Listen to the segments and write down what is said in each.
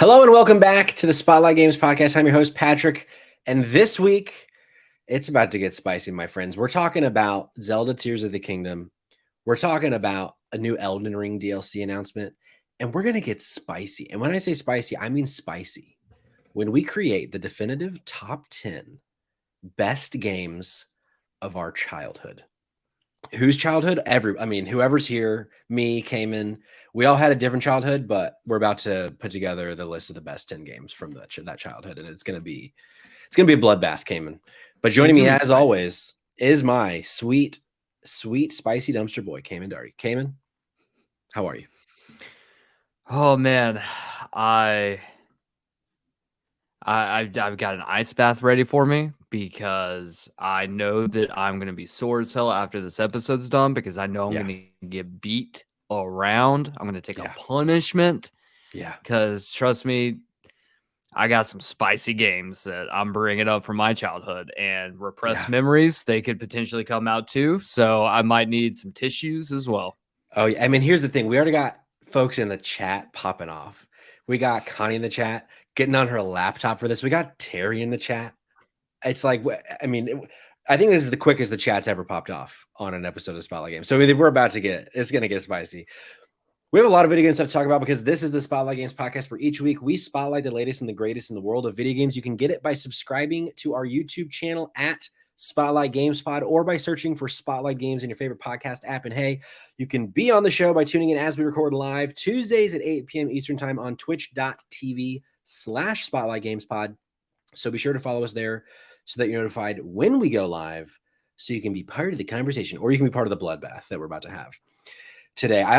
Hello and welcome back to the Spotlight Games podcast. I'm your host, Patrick. And this week, it's about to get spicy, my friends. We're talking about Zelda Tears of the Kingdom. We're talking about a new Elden Ring DLC announcement. And we're going to get spicy. And when I say spicy, I mean spicy. When we create the definitive top 10 best games of our childhood. Whose childhood? Whoever's here, me, Cayman, we all had a different childhood, but we're about to put together the list of the best 10 games from that childhood, and it's gonna be a bloodbath, Cayman. But joining me as always is my sweet, spicy dumpster boy, Cayman Darty. Cayman, how are you? Oh man, I've got an ice bath ready for me because I know that I'm gonna be sore as hell after this episode's done because I know I'm gonna get beat around. I'm gonna take a punishment. Yeah. Because trust me, I got some spicy games that I'm bringing up from my childhood and repressed memories. They could potentially come out too. So I might need some tissues as well. Oh yeah. I mean, here's the thing. We already got folks in the chat popping off. We got Connie in the chat getting on her laptop for this. We got Terry in the chat. It's like, I mean, I think this is the quickest the chat's ever popped off on an episode of Spotlight Games. So we're about to it's going to get spicy. We have a lot of video game stuff to talk about because this is the Spotlight Games podcast where each week we spotlight the latest and the greatest in the world of video games. You can get it by subscribing to our YouTube channel at Spotlight Games Pod or by searching for Spotlight Games in your favorite podcast app. And hey, you can be on the show by tuning in as we record live Tuesdays at 8 p.m. Eastern time on twitch.tv/Spotlight Games Pod. So be sure to follow us there so that you're notified when we go live so you can be part of the conversation or you can be part of the bloodbath that we're about to have today. I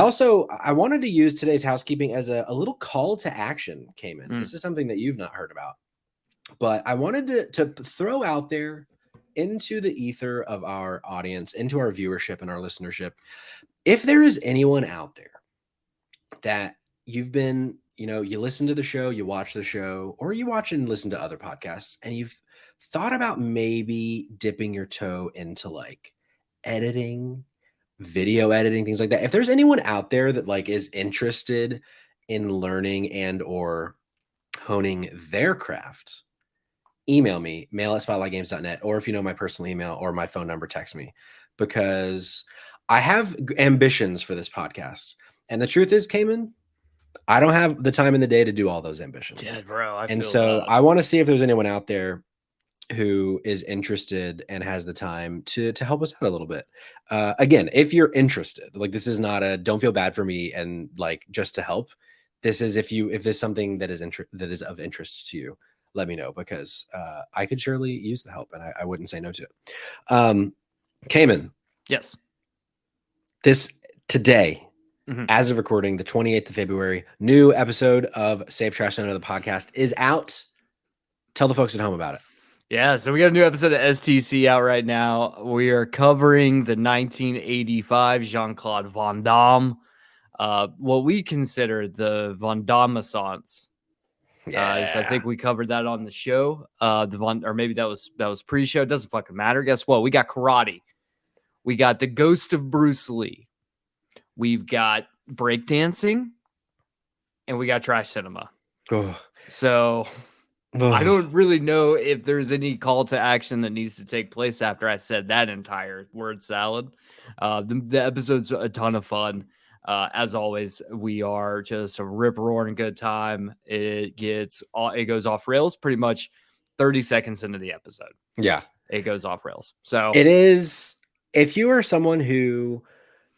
wanted to use today's housekeeping as a little call to action, Cayman. This is something that you've not heard about, but I wanted to throw out there into the ether of our audience, into our viewership and our listenership. If there is anyone out there that you've been, you listen to the show, you watch the show, or you watch and listen to other podcasts, and you've thought about maybe dipping your toe into like editing, video editing, things like that. If there's anyone out there that like is interested in learning and or honing their craft, email me, mail@spotlightgames.net, or if you know my personal email or my phone number, text me, because I have ambitions for this podcast. And the truth is, Cayman, I don't have the time in the day to do all those ambitions. Yeah, bro. I want to see if there's anyone out there who is interested and has the time to help us out a little bit. Again, if you're interested, like this is not a don't feel bad for me and like just to help. This is if there's something that is of interest to you, let me know because I could surely use the help and I wouldn't say no to it. Cayman. Yes. This today, as of recording, the 28th of February, new episode of Save Trash Center, the podcast is out. Tell the folks at home about it. Yeah, so we got a new episode of STC out right now. We are covering the 1985 Jean-Claude Van Damme, what we consider the Van Damme-assance. I think we covered that on the show. Or maybe that was pre-show. It doesn't fucking matter. Guess what? We got karate. We got the ghost of Bruce Lee. We've got breakdancing, and we got trash cinema. So I don't really know if there's any call to action that needs to take place after I said that entire word salad. The episode's a ton of fun. As always, we are just a rip-roaring good time. It goes off rails pretty much 30 seconds into the episode. Yeah. It goes off rails. So it is, if you are someone who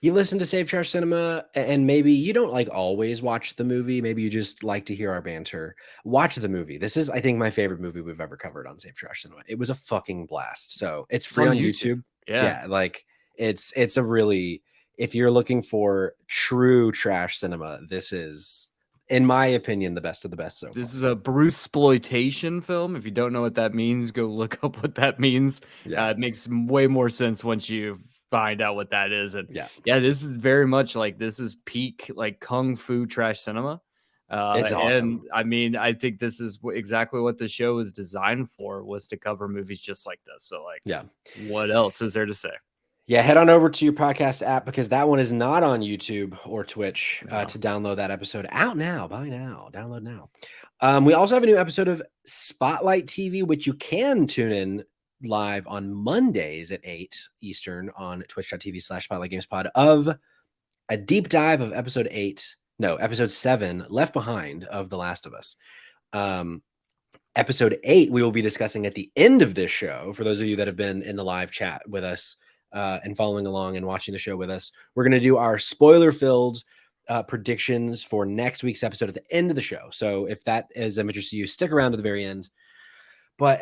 you listen to Save Trash Cinema and maybe you don't like always watch the movie, maybe you just like to hear our banter, watch the movie. This is, I think, my favorite movie we've ever covered on Save Trash Cinema. It was a fucking blast. So it's free on YouTube. Yeah. Like it's a really, if you're looking for true trash cinema, this is, in my opinion, the best of the best. So this is a Bruce-sploitation film. If you don't know what that means, go look up what that means. It makes way more sense once you find out what that is. And this is very much like, this is peak like kung fu trash cinema. It's awesome. And I mean, I think this is exactly what the show was designed for, was to cover movies just like this. So like, what else is there to say? Yeah, head on over to your podcast app because that one is not on YouTube or Twitch No. to download that episode. Out now, buy now, download now. We also have a new episode of Spotlight TV, which you can tune in live on Mondays at 8 Eastern on twitch.tv/Spotlight Games Pod of a deep dive of episode 7, Left Behind of The Last of Us. Episode 8, we will be discussing at the end of this show. For those of you that have been in the live chat with us and following along and watching the show with us, we're going to do our spoiler-filled predictions for next week's episode at the end of the show. So if that is of interest to you, stick around to the very end. But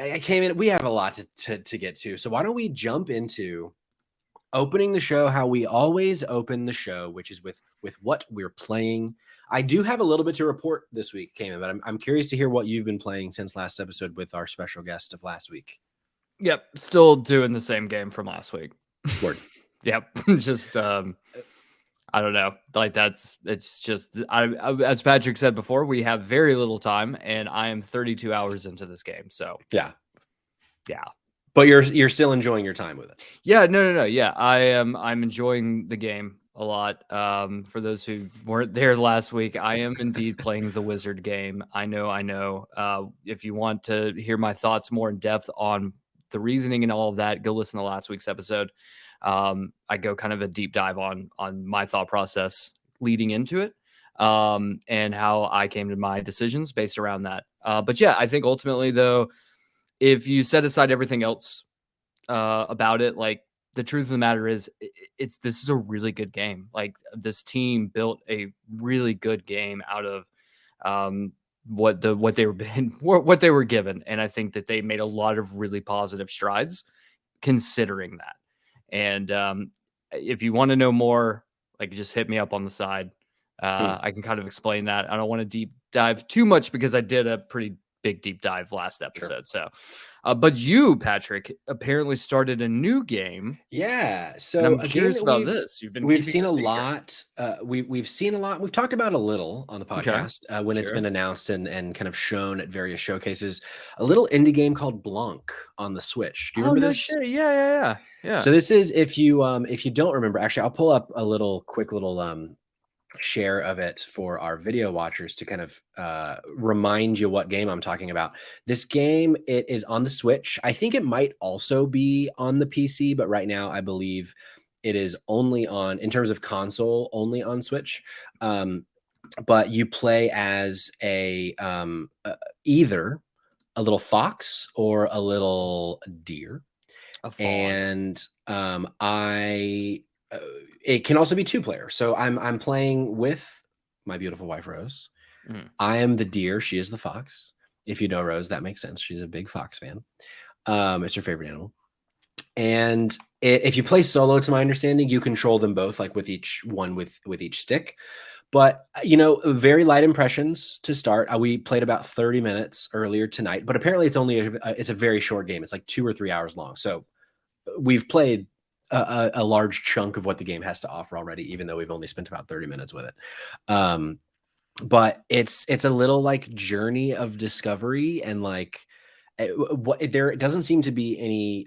we have a lot to get to. So why don't we jump into opening the show how we always open the show, which is with what we're playing. I do have a little bit to report this week, Cayman, but I'm curious to hear what you've been playing since last episode with our special guest of last week. Yep, still doing the same game from last week. Word. Yep, just I don't know. Like it's just as Patrick said before, we have very little time, and I am 32 hours into this game. So yeah. But you're still enjoying your time with it. Yeah, no. Yeah, I'm enjoying the game a lot. For those who weren't there last week, I am indeed playing the Wizard game. I know. If you want to hear my thoughts more in depth on the reasoning and all of that, go listen to last week's episode. I go kind of a deep dive on my thought process leading into it, and how I came to my decisions based around that. But yeah, I think ultimately though, if you set aside everything else about it, like the truth of the matter is, this is a really good game. Like this team built a really good game out of what they were given, and I think that they made a lot of really positive strides considering that. And if you want to know more, like just hit me up on the side. I can kind of explain that. I don't want to deep dive too much because I did a pretty big deep dive last episode. Sure. So, but you, Patrick, apparently started a new game. Yeah. So I'm curious about this. We've seen a lot. We've seen a lot. We've talked about a little on the podcast when it's been announced and kind of shown at various showcases. A little indie game called Blanc on the Switch. Do you remember this? Shit. Yeah. So this is if you don't remember. Actually, I'll pull up a quick little share of it for our video watchers to kind of remind you what game I'm talking about. This game, it is on the Switch. I think it might also be on the PC, but right now I believe it is only on, in terms of console, only on Switch. But you play as either a little fox or a little deer. And it can also be 2-player. So I'm playing with my beautiful wife, Rose. I am the deer. She is the fox. If you know Rose, that makes sense. She's a big fox fan. It's her favorite animal. And if you play solo, to my understanding, you control them both, like with each one with each stick. But, very light impressions to start. We played about 30 minutes earlier tonight, but apparently it's only it's a very short game. It's like 2 or 3 hours long. So we've played a large chunk of what the game has to offer already, even though we've only spent about 30 minutes with it. But it's a little like journey of discovery, and like there doesn't seem to be any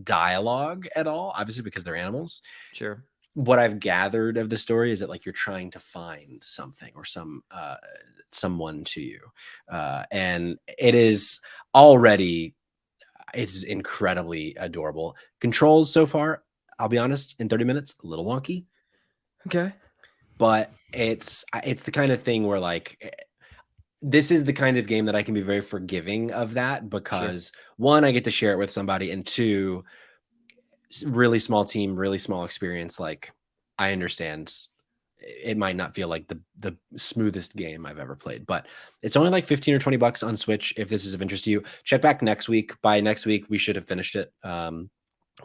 dialogue at all, obviously because they're animals. Sure. What I've gathered of the story is that like you're trying to find something or someone to you, and it is already. It's incredibly adorable. Controls so far, I'll be honest, in 30 minutes, a little wonky. Okay. But it's the kind of thing where like this is the kind of game that I can be very forgiving of that because one, I get to share it with somebody, and two, really small team, really small experience. Like I understand it might not feel like the smoothest game I've ever played, but it's only like 15 or 20 bucks on Switch. If this is of interest to you, check back next week. By next week, we should have finished it. We'll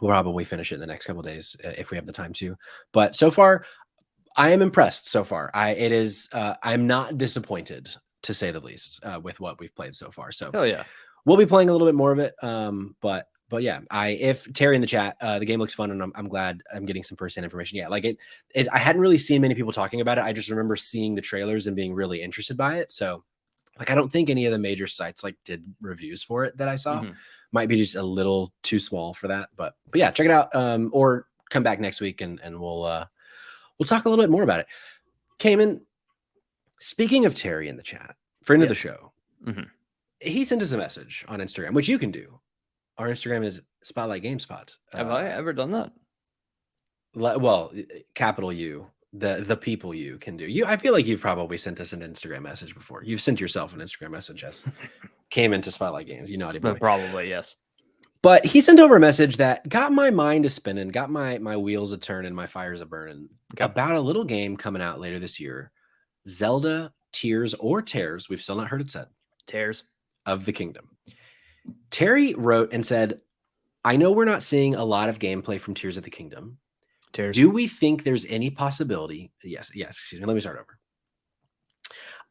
probably finish it in the next couple of days if we have the time to, but so far I am impressed so far. I'm not disappointed, to say the least, with what we've played so far. So hell yeah, we'll be playing a little bit more of it. But yeah, if Terry in the chat, the game looks fun, and I'm glad I'm getting some firsthand information. Yeah, like it, I hadn't really seen many people talking about it. I just remember seeing the trailers and being really interested by it. So, like, I don't think any of the major sites like did reviews for it that I saw. Might be just a little too small for that, but yeah, check it out. Or come back next week and we'll talk a little bit more about it. Cayman, speaking of Terry in the chat, friend of the show, he sent us a message on Instagram, which you can do. Our Instagram is Spotlight GameSpot. Have I ever done that? Well, capital U, the people you can do. I feel like you've probably sent us an Instagram message before. You've sent yourself an Instagram message as came into Spotlight Games. You naughty boy. Probably, yes. But he sent over a message that got my mind a spinning, got my wheels a turning, my fires a burning about a little game coming out later this year, Zelda Tears or Tears. We've still not heard it said. Tears of the Kingdom. Terry wrote and said, I know we're not seeing a lot of gameplay from Tears of the Kingdom. Tears. Do we think there's any possibility? Yes, excuse me. Let me start over.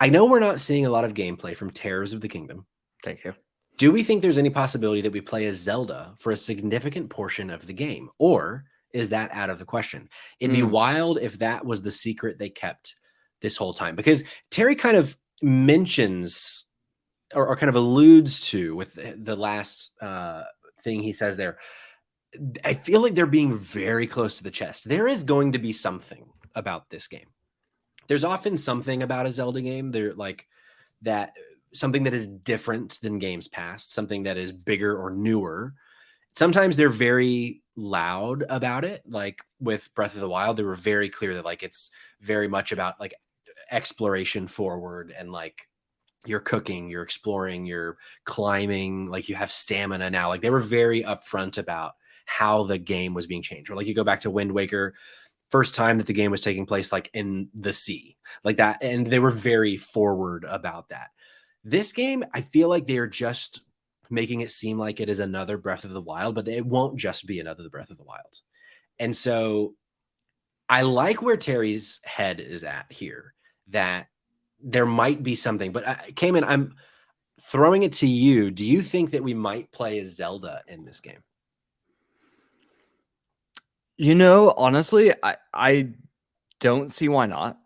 I know we're not seeing a lot of gameplay from Tears of the Kingdom. Thank you. Do we think there's any possibility that we play as Zelda for a significant portion of the game? Or is that out of the question? It'd be wild if that was the secret they kept this whole time. Because Terry kind of mentions or kind of alludes to with the last thing he says there. I feel like they're being very close to the chest. There is going to be something about this game. There's often something about a Zelda game. They're like that. Something that is different than games past, something that is bigger or newer. Sometimes they're very loud about it. Like with Breath of the Wild, they were very clear that like it's very much about like exploration forward and like you're cooking, you're exploring, you're climbing, like you have stamina now. Like they were very upfront about how the game was being changed. Or like you go back to Wind Waker, first time that the game was taking place like in the sea, like that. And they were very forward about that. This game, I feel like they're just making it seem like it is another Breath of the Wild, but it won't just be another Breath of the Wild. And so I like where Terry's head is at here, that there might be something. But Cayman, I'm throwing it to you. Do you think that we might play as Zelda in this game? You know, honestly, I don't see why not.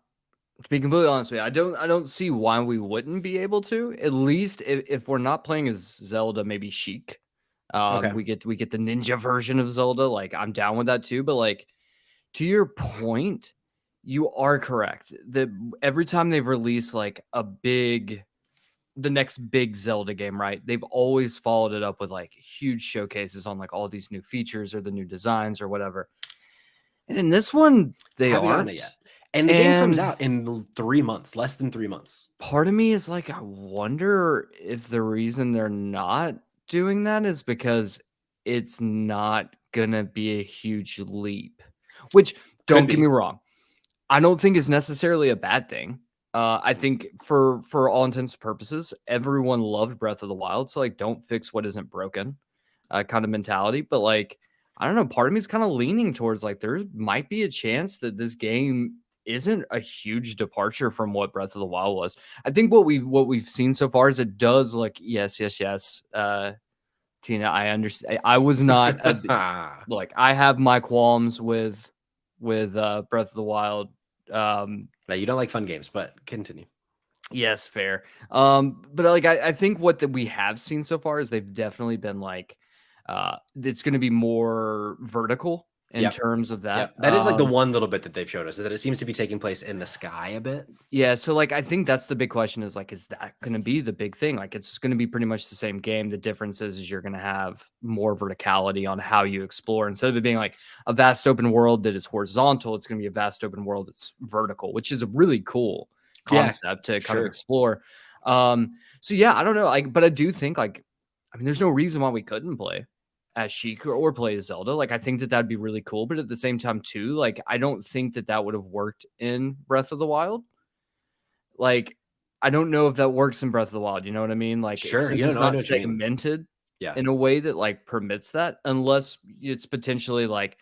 To be completely honest with you, I don't see why we wouldn't be able to. At least if we're not playing as Zelda, maybe Sheik. Okay. We get the ninja version of Zelda. Like I'm down with that too. But like to your point, you are correct. That every time they've released like the next big Zelda game, right? They've always followed it up with like huge showcases on like all these new features or the new designs or whatever. And in this one, they haven't aren't gotten it yet. And the game comes out in 3 months, less than 3 months. Part of me is like, I wonder if the reason they're not doing that is because it's not going to be a huge leap, which don't get me wrong. I don't think is necessarily a bad thing. I think for all intents and purposes, everyone loved Breath of the Wild. So like, don't fix what isn't broken kind of mentality. But like, I don't know, part of me is kind of leaning towards like, there might be a chance that this game isn't a huge departure from what Breath of the Wild was. I think what we've seen so far is it does like yes. Tina, I understand. I was not like I have my qualms with Breath of the Wild. Now you don't like fun games, but continue. Yes, fair. But like I think what that we have seen so far is they've definitely been like it's going to be more vertical in terms of that. Yep. That is like the one little bit that they've showed us, that it seems to be taking place in the sky a bit. Yeah. So like, I think that's the big question is like, is that going to be the big thing? Like, it's going to be pretty much the same game. The difference is you're going to have more verticality on how you explore. Instead of it being like a vast open world that is horizontal, it's going to be a vast open world that's vertical, which is a really cool concept to kind of explore. So yeah, I don't know. But I do think like, I mean, there's no reason why we couldn't play as Sheik or play as Zelda. Like, I think that that'd be really cool. But at the same time, too, like, I don't think that would have worked in Breath of the Wild. Like, I don't know if that works in Breath of the Wild. You know what I mean? Like, since it's not segmented in a way that like permits that, unless it's potentially like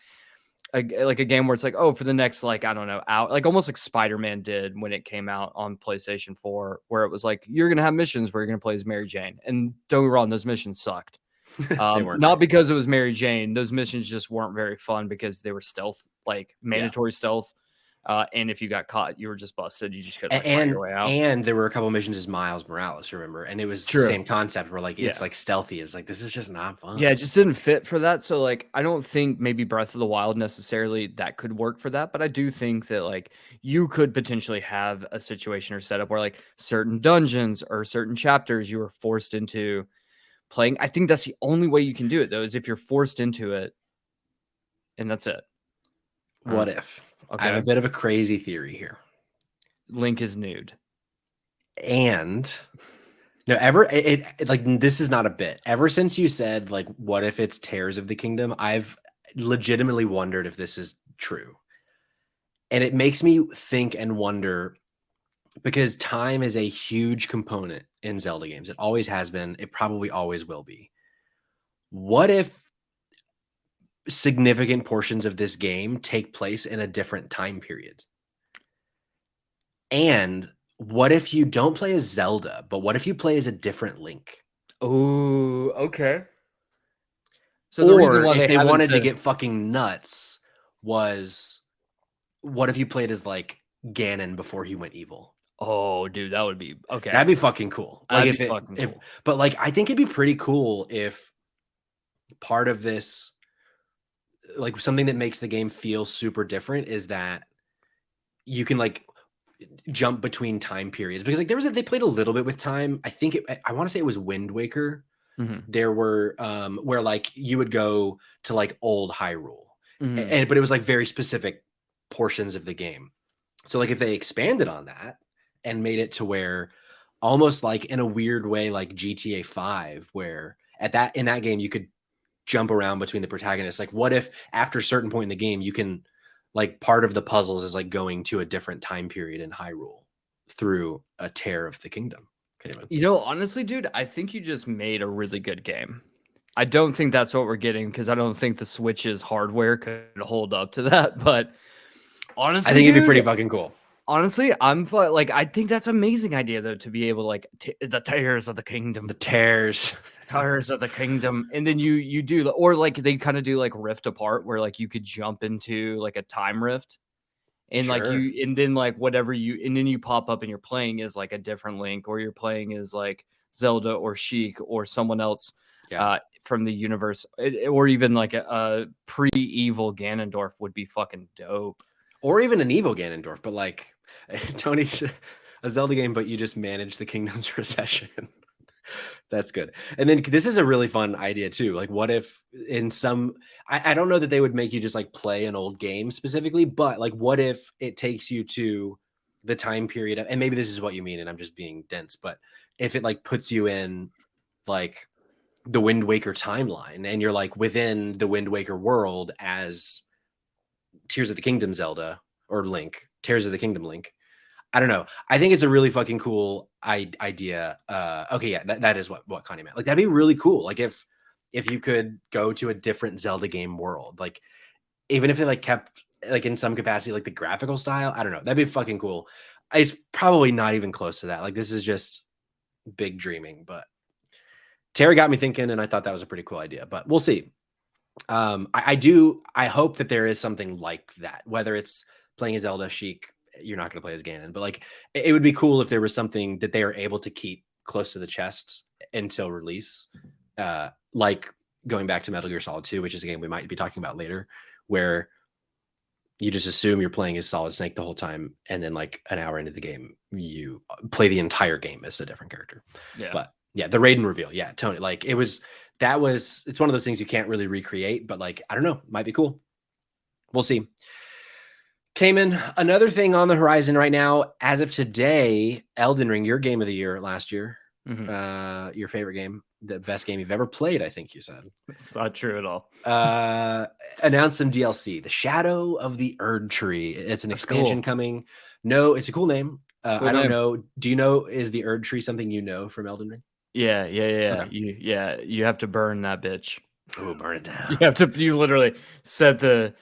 a game where it's like, oh, for the next, like, I don't know, out, like almost like Spider-Man did when it came out on PlayStation 4, where it was like, you're going to have missions where you're going to play as Mary Jane. And don't get me wrong, those missions sucked. Not because it was Mary Jane. Those missions just weren't very fun because they were stealth, like mandatory stealth. And if you got caught, you were just busted. You just couldn't like, fight and your way out. and there were a couple missions as Miles Morales, remember? And it was the True. same concept where like it's Yeah. like stealthy. It's like this is just not fun. Yeah, it just didn't fit for that. So like I don't think maybe Breath of the Wild necessarily that could work for that, but I do think that like you could potentially have a situation or setup where like certain dungeons or certain chapters you were forced into playing. I think that's the only way you can do it though, is if you're forced into it and that's it. What if? I have Okay. a bit of a crazy theory here. Link is nude. And no, like this is not a bit. Ever since you said like, what if it's Tears of the Kingdom? I've legitimately wondered if this is true, and it makes me think and wonder because time is a huge component in Zelda games. It always has been. It probably always will be. What if significant portions of this game take place in a different time period? And what if you don't play as Zelda, but what if you play as a different Link? Oh, okay. So the reason Or why if they they haven't wanted to said get fucking nuts, was what if you played as like Ganon before he went evil? oh, dude, that would be okay. That'd be fucking cool. Like That'd if be it, fucking if, cool. but like I think it'd be pretty cool if part of this, like something that makes the game feel super different, is that you can like jump between time periods because like they played a little bit with time. I want to say it was Wind Waker. Mhm. There were where like you would go to like old Hyrule, Mhm. but it was like very specific portions of the game. So like if they expanded on that and made it to where almost like in a weird way like GTA 5, where in that game you could jump around between the protagonists. Like what if after a certain point in the game you can, like, part of the puzzles is like going to a different time period in Hyrule through a tear of the kingdom. You know, honestly, dude, I think you just made a really good game. I don't think that's what we're getting because I don't think the Switch's hardware could hold up to that. But I honestly, think it'd be pretty dude, fucking cool. honestly, like I think that's amazing idea though to be able to like the tears of the kingdom, The tears. tears of the kingdom, and then you do or like they kind of do like Rift Apart where like you could jump into like a time rift. And like Sure. you, and then like whatever you, and then you pop up and you're playing as like a different Link, or you're playing as like Zelda or Sheik or someone else Yeah. from the universe, or even like a pre-evil Ganondorf would be fucking dope. Or even an evil Ganondorf, but like Tony's a Zelda game, but you just manage the kingdom's recession. That's good. And then this is a really fun idea too. Like, what if in some, I don't know that they would make you just like play an old game specifically, but like, what if it takes you to the time period and maybe this is what you mean, and I'm just being dense, but if it like puts you in like the Wind Waker timeline and you're like within the Wind Waker world as Tears of the Kingdom Zelda or Link, Tears of the Kingdom Link. I don't know. I think it's a really fucking cool idea. Okay, yeah, that is what Connie meant. Like that'd be really cool. Like if you could go to a different Zelda game world, like even if they like kept like in some capacity like the graphical style. I don't know. That'd be fucking cool. It's probably not even close to that. Like this is just big dreaming, but Terry got me thinking, and I thought that was a pretty cool idea. But we'll see. I hope that there is something like that, whether it's playing as Zelda, Sheik, you're not going to play as Ganon, but like it would be cool if there was something that they are able to keep close to the chest until release. Like going back to Metal Gear Solid 2, which is a game we might be talking about later, where you just assume you're playing as Solid Snake the whole time, and then like an hour into the game, you play the entire game as a different character. Yeah. But yeah, the Raiden reveal, yeah, Tony, like it's one of those things you can't really recreate, but like I don't know, might be cool. We'll see. Cayman, another thing on the horizon right now, as of today, Elden Ring, your game of the year last year, your favorite game, the best game you've ever played, I think you said. It's not true at all. Announced some DLC, The Shadow of the Erd Tree. It's an That's expansion cool. coming. No, it's a cool name. Cool I don't name. know. Do you know, is the Erd Tree something you know from Elden Ring? Yeah. Okay. You have to burn that bitch. Oh, burn it down. You literally set the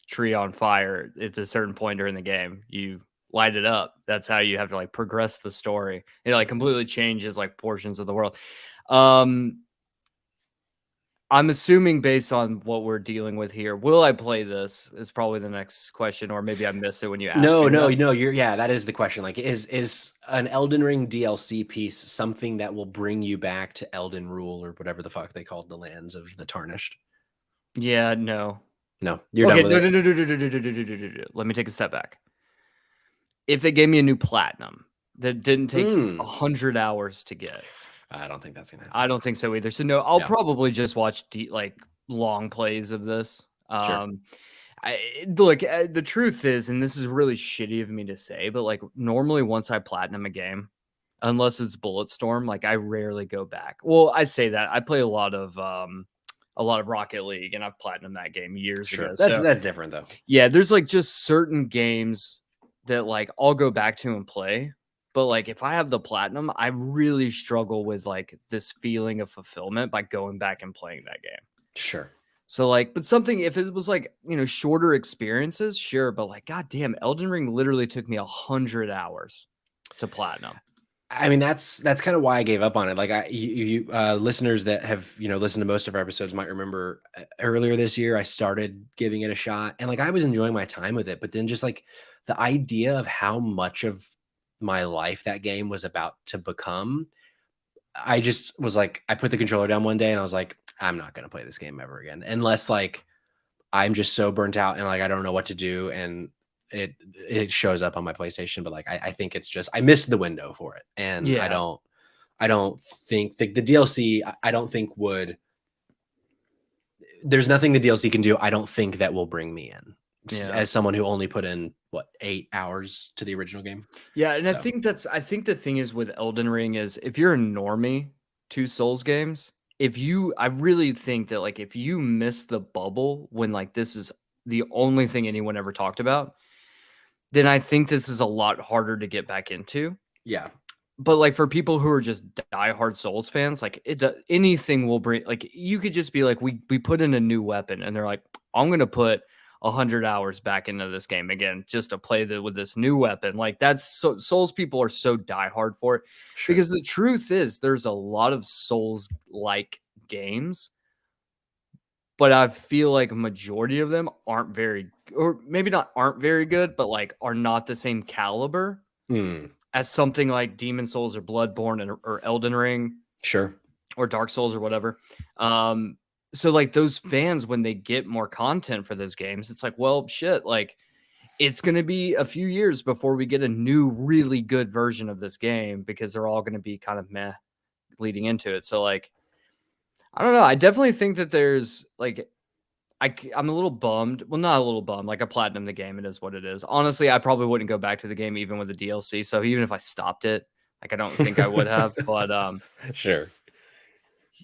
tree on fire at a certain point during the game. You light it up. That's how you have to like progress the story. It like completely changes like portions of the world. I'm assuming based on what we're dealing with here, will I play this is probably the next question, or maybe I missed it when you asked me that. That is the question. Like, is an Elden Ring DLC piece something that will bring you back to Elden Rule or whatever the fuck they called the lands of the Tarnished? Yeah, no. No, you're Okay, done with it. no. Let me take a step back. If they gave me a new platinum that didn't take 100 hours to get, I don't think that's gonna happen. I don't think so either. So no, I'll Yeah. probably just watch like long plays of this. Sure. Look, the truth is, and this is really shitty of me to say, but like normally once I platinum a game, unless it's Bulletstorm, like I rarely go back. Well, I say that I play a lot of Rocket League, and I've platinumed that game years ago. That's different though. Yeah, there's like just certain games that like I'll go back to and play. But like if I have the platinum, I really struggle with like this feeling of fulfillment by going back and playing that game. Sure. So like, but something if it was like, shorter experiences, sure. But like, goddamn, Elden Ring literally took me 100 hours to platinum. I mean, that's kind of why I gave up on it. Like, you listeners that have listened to most of our episodes might remember earlier this year I started giving it a shot, and like I was enjoying my time with it, but then just like the idea of how much of my life that game was about to become, I just was like, I put the controller down one day and I was like, I'm not gonna play this game ever again, unless like I'm just so burnt out and like I don't know what to do, and it shows up on my PlayStation. But like I think it's just I missed the window for it, and Yeah. I don't think the DLC I don't think would. There's nothing the DLC can do. I don't think that will bring me in as someone who only put in what 8 hours to the original game. Yeah, and I think the thing is with Elden Ring is if you're a normie to Souls games, I really think that like if you miss the bubble when like this is the only thing anyone ever talked about, then I think this is a lot harder to get back into. Yeah. But like for people who are just diehard Souls fans, like anything will bring, like you could just be like, we put in a new weapon, and they're like, I'm gonna put 100 hours back into this game again just to play with this new weapon. Like that's so Souls people are so diehard for it. Sure. Because the truth is there's a lot of Souls like games, but I feel like a majority of them aren't very, or maybe not aren't very good, but like are not the same caliber as something like Demon Souls or Bloodborne or Elden Ring. Sure. Or Dark Souls or whatever. So like those fans, when they get more content for those games, it's like, well, shit, like it's going to be a few years before we get a new, really good version of this game because they're all going to be kind of meh leading into it. So like, I don't know. I definitely think that there's like, I'm a little bummed. Well, not a little bummed. Like I platinum the game. It is what it is. Honestly, I probably wouldn't go back to the game even with the DLC. So even if I stopped it, like I don't think I would have. But sure.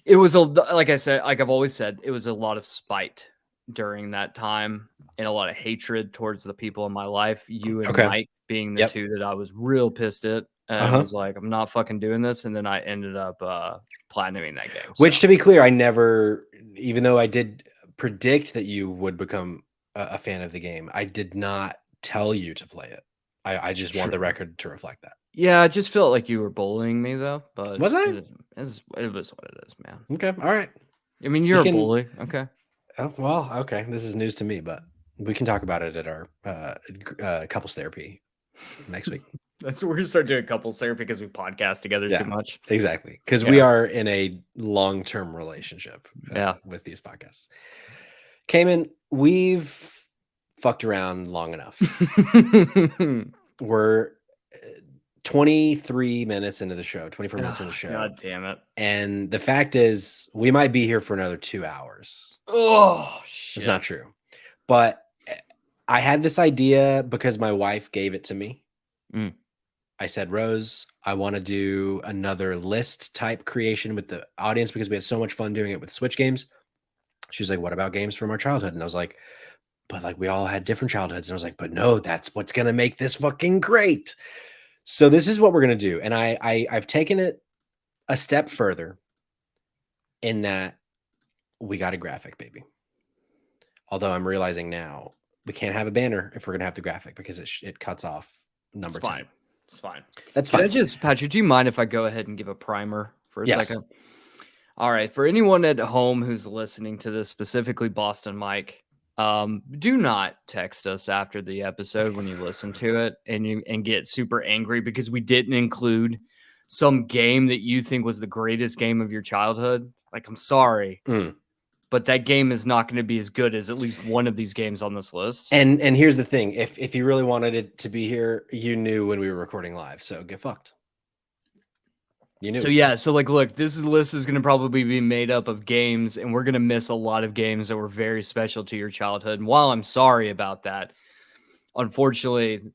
It was like I said, like I've always said, it was a lot of spite during that time and a lot of hatred towards the people in my life. You and Mike being the two that I was real pissed at, and was like, I'm not fucking doing this. And then I ended up platinuming that game. Which, to be clear, I never, even though I did predict that you would become a fan of the game, I did not tell you to play it. I just want the record to reflect that. Yeah, I just felt like you were bullying me though. But was I? It was what it is, man. Okay, all right. I mean, you're a bully. Okay. Oh, well, okay. This is news to me, but we can talk about it at our couples therapy next week. That's where we're gonna start doing couples therapy because we podcast together too much. Exactly, because we are in a long-term relationship. With these podcasts. Cayman, we've fucked around long enough. We're 23 minutes into the show, 24 minutes into the show. God damn it. And the fact is, we might be here for another 2 hours. Oh, shit. It's not true. But I had this idea because my wife gave it to me. I said, Rose, I want to do another list type creation with the audience because we had so much fun doing it with Switch games. She was like, what about games from our childhood? And I was like, but like we all had different childhoods. And I was like, but no, that's what's going to make this fucking great. So this is what we're going to do. And I've taken it a step further in that we got a graphic, baby. Although I'm realizing now we can't have a banner if we're going to have the graphic because it cuts off number 10. It's fine. That's fine. Patrick, do you mind if I go ahead and give a primer for a second? All right, for anyone at home who's listening to this, specifically Boston Mike, do not text us after the episode when you listen to it and get super angry because we didn't include some game that you think was the greatest game of your childhood. Like, I'm sorry, but that game is not going to be as good as at least one of these games on this list. And here's the thing: if you really wanted it to be here, you knew when we were recording live, so get fucked. You knew. So yeah, so like, look, this list is going to probably be made up of games, and we're going to miss a lot of games that were very special to your childhood. And while I'm sorry about that, unfortunately,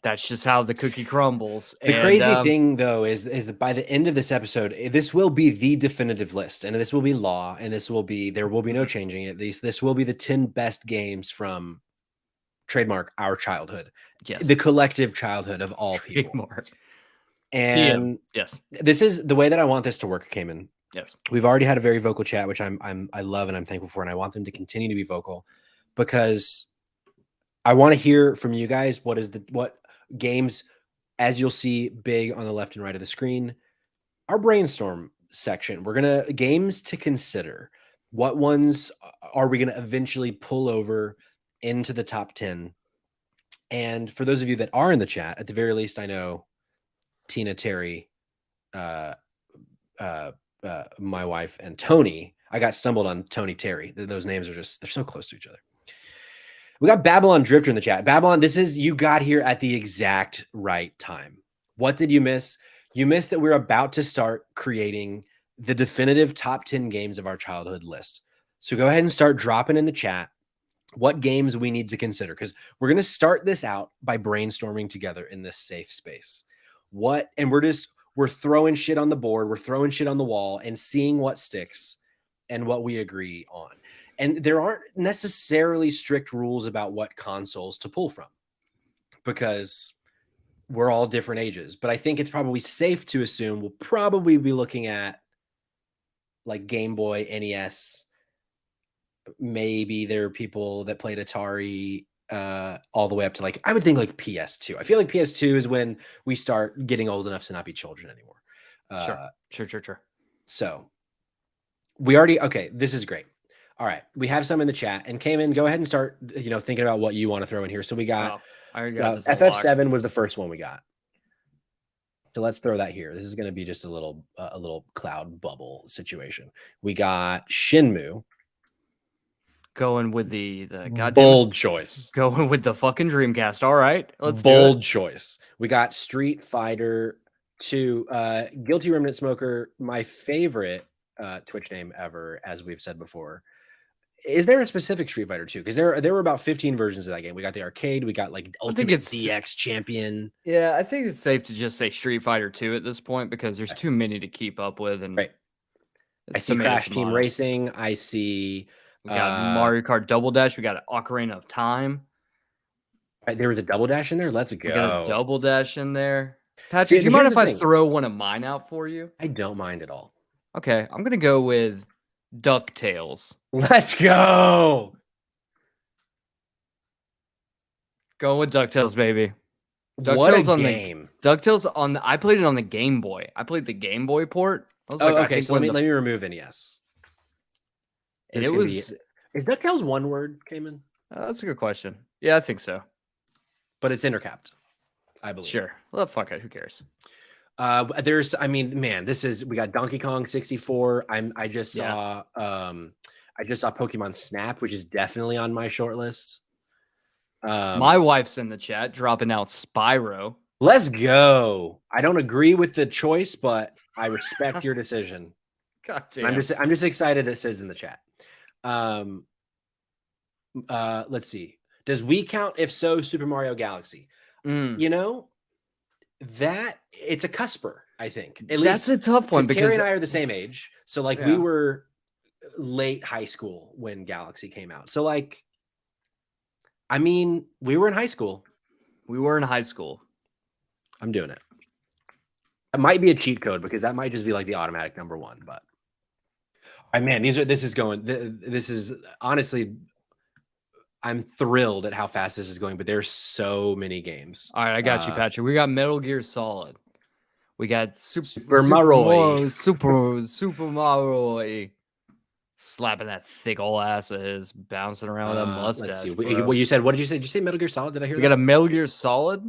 that's just how the cookie crumbles. The crazy thing, though, is that by the end of this episode, this will be the definitive list, and this will be law, and there will be no changing it. This will be the 10 best games from trademark our childhood, the collective childhood of all people. Trademark. And yes, this is the way that I want this to work, Cayman. Yes, we've already had a very vocal chat, which I love and I'm thankful for, and I want them to continue to be vocal because I want to hear from you guys what games, as you'll see big on the left and right of the screen, our brainstorm section. We're gonna games to consider. What ones are we gonna eventually pull over into the top 10? And for those of you that are in the chat, at the very least, I know Tina, Terry, my wife, and Tony. I got stumbled on Tony, Terry. Those names they're so close to each other. We got Babylon Drifter in the chat. Babylon, you got here at the exact right time. What did you miss? You missed that we're about to start creating the definitive top 10 games of our childhood list. So go ahead and start dropping in the chat what games we need to consider, because we're going to start this out by brainstorming together in this safe space. And we're throwing shit on the board, we're throwing shit on the wall and seeing what sticks and what we agree on. And there aren't necessarily strict rules about what consoles to pull from because we're all different ages. But I think it's probably safe to assume we'll probably be looking at like Game Boy, NES. Maybe there are people that played Atari all the way up to I would think like PS2. I feel like PS2 is when we start getting old enough to not be children anymore. Sure. So okay, this is great. All right, we have some in the chat, and Cayman, go ahead and start thinking about what you want to throw in here. So we got FF7 was the first one we got. So let's throw that here. This is going to be just a little cloud bubble situation. We got Shenmue. Going with the bold choice. Going with the fucking Dreamcast. All right, let's bold choice. We got Street Fighter 2, Guilty Remnant Smoker, my favorite Twitch name ever, as we've said before. Is there a specific Street Fighter 2? Because there were about 15 versions of that game. We got the arcade, we got Ultimate DX Champion. Yeah, I think it's safe to just say Street Fighter 2 at this point because there's too many to keep up with. And I see Crash Team Racing. I see. We got Mario Kart Double Dash. We got Ocarina of Time. There was a Double Dash in there. Let's go. We got a Double Dash in there. Patrick, do you mind if I throw one of mine out for you? I don't mind at all. Okay, I'm gonna go with DuckTales. Let's go. Go with DuckTales, baby. DuckTales what a game. DuckTales I played it on the Game Boy. I played the Game Boy port. I was okay. So let me remove NES. Is DuckTales one word, Cayman? That's a good question. Yeah, I think so. But it's intercapped, I believe. Sure. Well, fuck it. Who cares? We got Donkey Kong 64. I just saw Pokemon Snap, which is definitely on my short list. My wife's in the chat dropping out Spyro. Let's go. I don't agree with the choice, but I respect your decision. God damn. I'm just excited it says in the chat. Let's see. Does we count? If so, Super Mario Galaxy. That it's a cusper, I think. At least that's a tough one because Terry and I are the same age. So we were late high school when Galaxy came out. So we were in high school. I'm doing it. It might be a cheat code because that might just be the automatic number one, but this is honestly, I'm thrilled at how fast this is going, but there's so many games. All right, I got you, Patrick. We got Metal Gear Solid. We got Super Mario. Super Mario. Slapping that thick old ass of his, bouncing around with that mustache. Let's see. Bro. What you said? What did you say? Did you say Metal Gear Solid? Did I hear We that? got a Metal Gear Solid.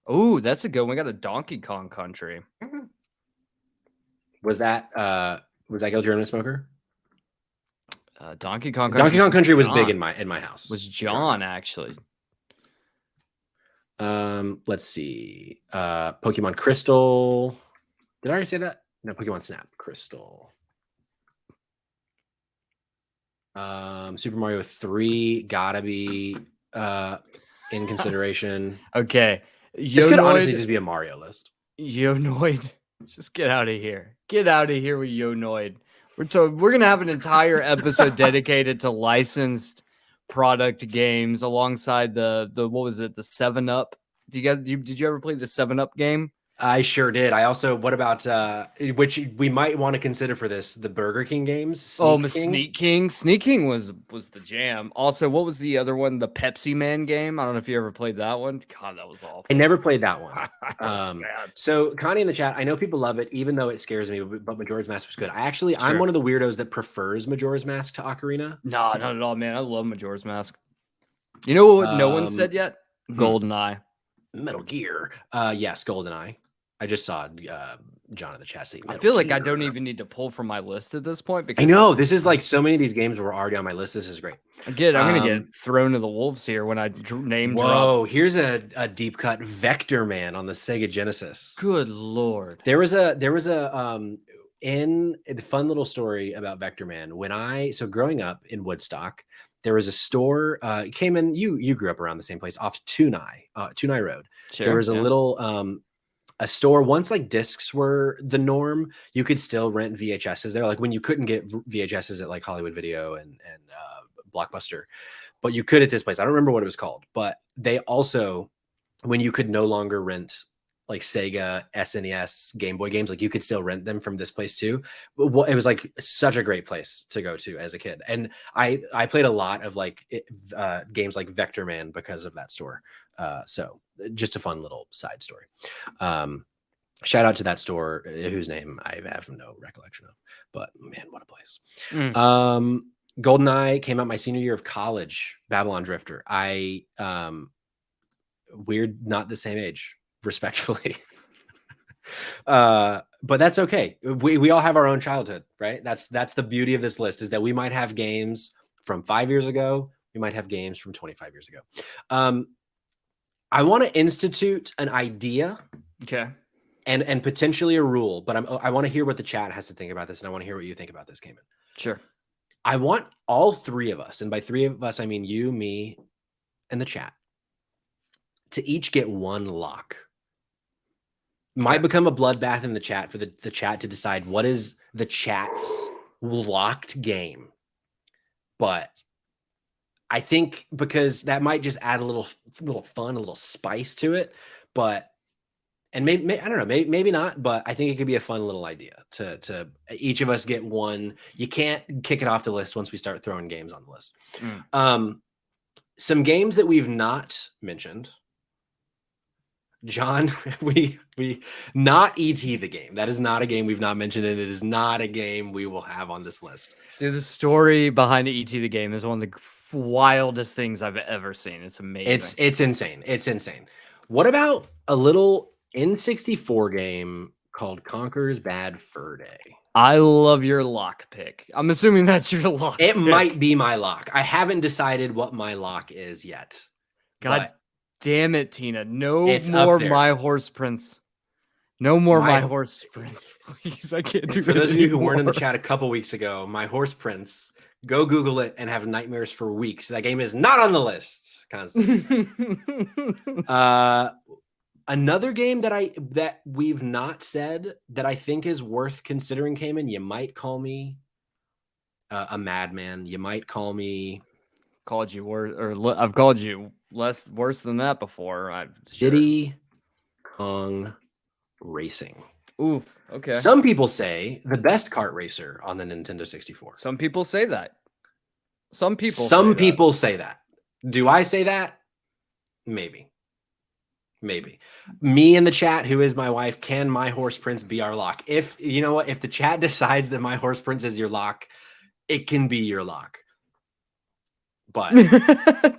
Ooh, that's a good one. We got a Donkey Kong Country. Was that Gil German Smoker? Donkey Kong Country. Donkey Kong Country was big in my house. Was John actually? Let's see. Pokemon Crystal. Did I already say that? No, Pokemon Snap Crystal. Super Mario 3 gotta be in consideration. Okay. This could honestly just be a Mario list. Yonoid. Just get out of here. Get out of here with Yonoid. We're gonna have an entire episode dedicated to licensed product games alongside the what was it, the 7-Up? Did you ever play the 7-Up game? I sure did. I also, what about which we might want to consider for this, the Burger King games? Sneak King. Sneak King was the jam. Also, what was the other one? The Pepsi Man game. I don't know if you ever played that one. God, that was awful. I never played that one. So Connie in the chat, I know people love it, even though it scares me, but Majora's Mask was good. I'm one of the weirdos that prefers Majora's Mask to Ocarina. No, not at all, man. I love Majora's Mask. You know what no one said yet? GoldenEye. Metal Gear. Yes, GoldenEye. I just saw John in the chat say I feel like I don't even need to pull from my list at this point. Because I know this is like so many of these games were already on my list. This is great. I'm gonna get thrown to the wolves here when I name drop. Whoa, here's a deep cut Vector Man on the Sega Genesis. Good Lord. There was a in the fun little story about Vector Man. So growing up in Woodstock, there was a store, came in, you grew up around the same place, off Tunai Road. Sure, there was a little a store, once like discs were the norm, you could still rent VHSs there. Like when you couldn't get VHSs at like Hollywood Video and Blockbuster, but you could at this place. I don't remember what it was called, but they also, when you could no longer rent like Sega, SNES, Game Boy games, like you could still rent them from this place too. But it was like such a great place to go to as a kid. And I played a lot of like games like Vector Man because of that store. So just a fun little side story. Shout out to that store whose name I have no recollection of, but man, what a place. GoldenEye came out my senior year of college. Babylon Drifter. We're not the same age, respectfully. But that's okay. We all have our own childhood, right? That's the beauty of this list, is that we might have games from 5 years ago. We might have games from 25 years ago. I want to institute an idea, okay, and potentially a rule, but I want to hear what the chat has to think about this, and I want to hear what you think about this, Cayman. Sure. I want all three of us, and by three of us I mean you, me, and the chat, to each get one lock. Might become a bloodbath in the chat for the chat to decide what is the chat's locked game, but I think because that might just add a little fun, a little spice to it. But, and maybe I don't know, maybe not, but I think it could be a fun little idea to each of us get one. You can't kick it off the list once we start throwing games on the list. Some games that we've not mentioned. John, we not ET the game. That is not a game we've not mentioned, and it is not a game we will have on this list. Dude, the story behind ET the game is one of the wildest things I've ever seen. It's amazing. It's insane. It's insane. What about a little N64 game called Conker's Bad Fur Day? I love your lock pick. I'm assuming that's your lock. It might be my lock. I haven't decided what my lock is yet. God damn it, Tina. No more My Horse Prince. No more My Horse Prince. Please, I can't do it. For those of you who weren't in the chat a couple weeks ago, My Horse Prince, go Google it and have nightmares for weeks. That game is not on the list constantly. Another game that we've not said that I think is worth considering, Cayman. You might call me a madman. You might call me. Called you worse, or I've called you worse than that before. Diddy Kong Racing. Ooh, okay. Some people say the best kart racer on the Nintendo 64. Some people say that. Some people say that. Do I say that? Maybe. Maybe. Me in the chat, who is my wife, can my horse prince be our lock? If you know what, if the chat decides that my horse prince is your lock, it can be your lock. But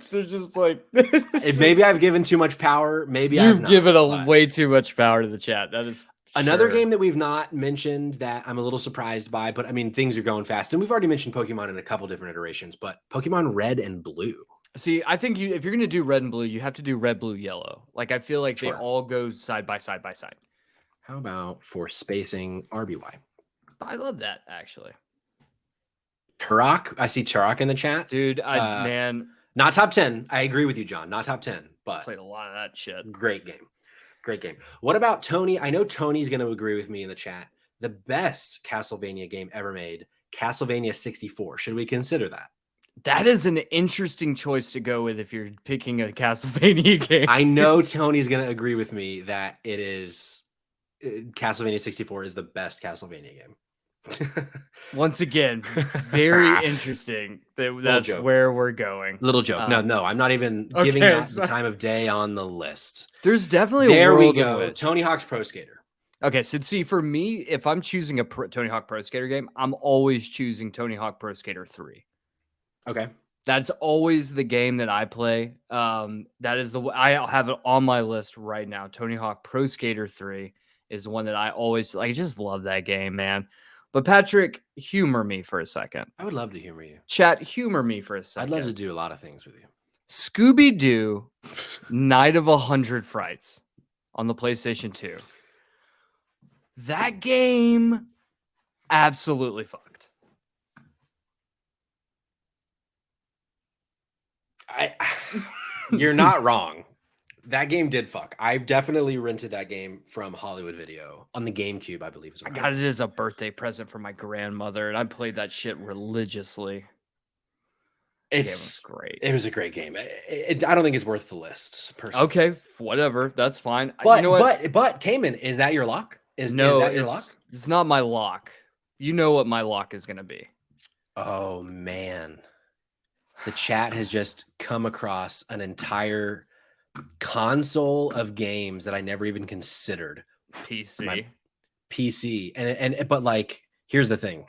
they're just like maybe I've given too much power. Maybe I've not, given way too much power to the chat. That is another game that we've not mentioned that I'm a little surprised by. But I mean, things are going fast, and we've already mentioned Pokemon in a couple different iterations. But Pokemon Red and Blue. See, I think if you're gonna do red and blue, you have to do red, blue, yellow. Like I feel like Sure. they all go side by side by side. How about for spacing RBY? I love that actually. Turok, I see Turok in the chat. Dude, man. Not top 10. I agree with you, John. Not top 10, but played a lot of that shit. Great game. Great game. What about Tony? I know Tony's going to agree with me in the chat. The best Castlevania game ever made, Castlevania 64. Should we consider that? That is an interesting choice to go with if you're picking a Castlevania game. I know Tony's going to agree with me that it is Castlevania 64 is the best Castlevania game. Once again, very interesting. That's where we're going. Little joke. No, I'm not even giving that the time of day on the list. There's definitely there we go. Tony Hawk's Pro Skater. Okay, so see, for me, if I'm choosing a Tony Hawk Pro Skater game, I'm always choosing Tony Hawk Pro Skater 3. Okay. That's always the game that I play. That is I have it on my list right now. Tony Hawk Pro Skater 3 is the one that I always like. I just love that game, man. But Patrick, humor me for a second. I would love to humor you. Chat, humor me for a second. I'd love to do a lot of things with you. Scooby-Doo Night of 100 Frights on the PlayStation 2. That game absolutely fucked. You're not wrong. That game did fuck. I definitely rented that game from Hollywood Video on the GameCube, I believe. I got it as a birthday present for my grandmother, and I played that shit religiously. It's great. It was a great game. I don't think it's worth the list, personally. Okay, whatever. That's fine. But, you know what? But Cayman, is that your lock? Is that your lock? It's not my lock. You know what my lock is going to be. Oh, man. The chat has just come across an entire console of games that I never even considered. PC. PC. But like, here's the thing.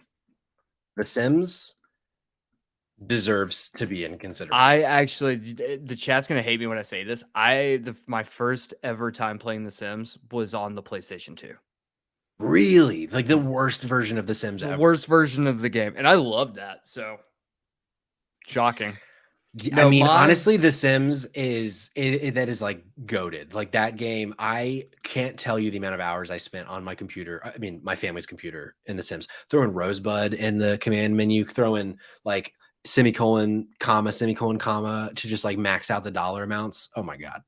The Sims deserves to be in consideration. I actually, the chat's going to hate me when I say this. My first ever time playing The Sims was on the PlayStation 2. Really? Like the worst version of The Sims ever? The worst version of the game. And I loved that. So, shocking. I mean, honestly, The Sims is that is like goated. Like that game, I can't tell you the amount of hours I spent on my computer. I mean, my family's computer in The Sims, throwing Rosebud in the command menu, throwing like semicolon, comma to just like max out the dollar amounts. Oh my God.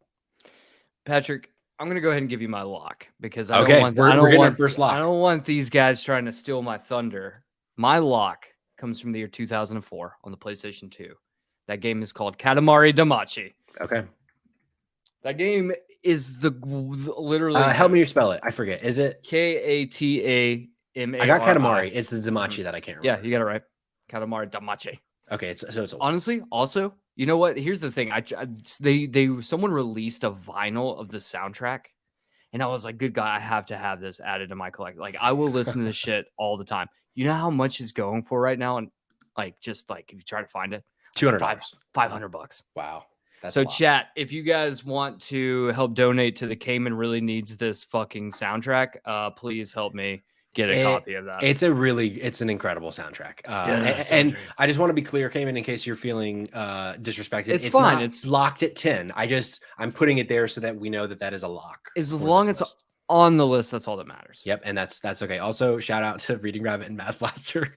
Patrick, I'm gonna go ahead and give you my lock because we're getting our first lock. I don't want these guys trying to steal my thunder. My lock comes from the year 2004 on the PlayStation 2. That game is called Katamari Damacy. Okay. That game is literally. Help me spell it. I forget. Is it Katamari? I got Katamari. It's the Damacy that I can't remember. Yeah, you got it right. Katamari Damacy. Okay, it's old. Honestly, also, you know what? Here's the thing. Someone released a vinyl of the soundtrack, and I was like, "Good guy, I have to have this added to my collection." Like, I will listen to this shit all the time. You know how much it's going for right now, and like, just like if you try to find it. $200. $500. Wow. So chat, if you guys want to help donate to the Cayman really needs this fucking soundtrack, please help me get a copy of that. It's an incredible soundtrack. And I just want to be clear, Cayman, in case you're feeling disrespected. It's fine. It's locked at 10. I'm putting it there so that we know that is a lock. As long as it's on the list, that's all that matters. Yep, and that's okay. Also, shout out to Reading Rabbit and Math Blaster.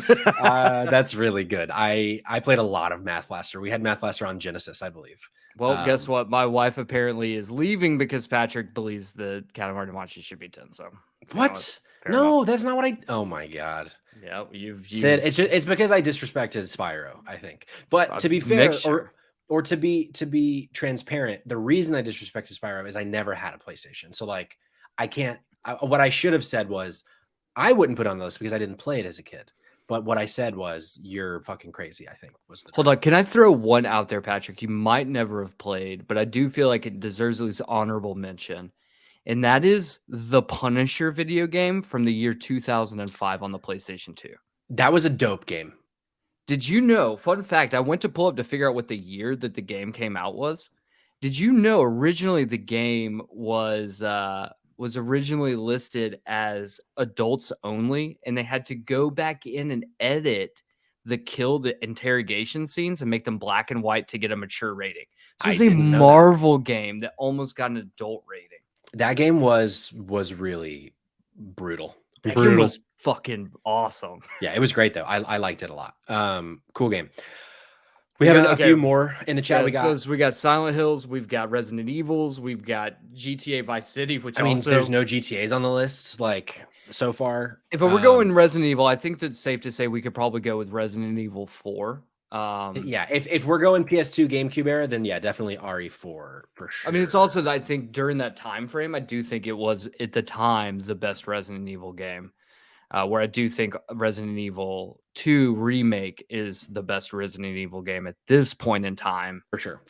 That's really good. I played a lot of Math Blaster. We had Math Blaster on Genesis, I believe. Well, guess what? My wife apparently is leaving because Patrick believes the Katamari Damacy should be 10. So what? No, that's not what I. Oh my God. Yeah, you've said it's because I disrespected Spyro, I think. But to be fair, or to be transparent, the reason I disrespected Spyro is I never had a PlayStation. So like, I can't. What I should have said was I wouldn't put on the list because I didn't play it as a kid. But what I said was, you're fucking crazy, I think, was the Hold term. on. Can I throw one out there, Patrick? You might never have played, but I do feel like it deserves at least honorable mention. And that is the Punisher video game from the year 2005 on the PlayStation 2. That was a dope game. Did you know? Fun fact, I went to pull up to figure out what the year that the game came out was. Did you know originally the game was originally listed as adults only, and they had to go back in and edit the killed interrogation scenes and make them black and white to get a mature rating. So I it's a didn't know that. Marvel game that almost got an adult rating. That game was really brutal. That Brutal. game was fucking awesome. Yeah, it was great though. I liked it a lot. Cool game. We have a few more in the chat. Yeah, we got Silent Hills, we've got Resident Evils, we've got GTA Vice City, which I mean, also, there's no GTAs on the list like so far. if we're going Resident Evil, I think that's safe to say we could probably go with Resident Evil 4. Yeah, if we're going PS2 GameCube era, then yeah, definitely RE4 for sure. I mean, it's also that I think during that time frame, I do think it was at the time the best Resident Evil game. Where I do think Resident Evil 2 Remake is the best Resident Evil game at this point in time. For sure.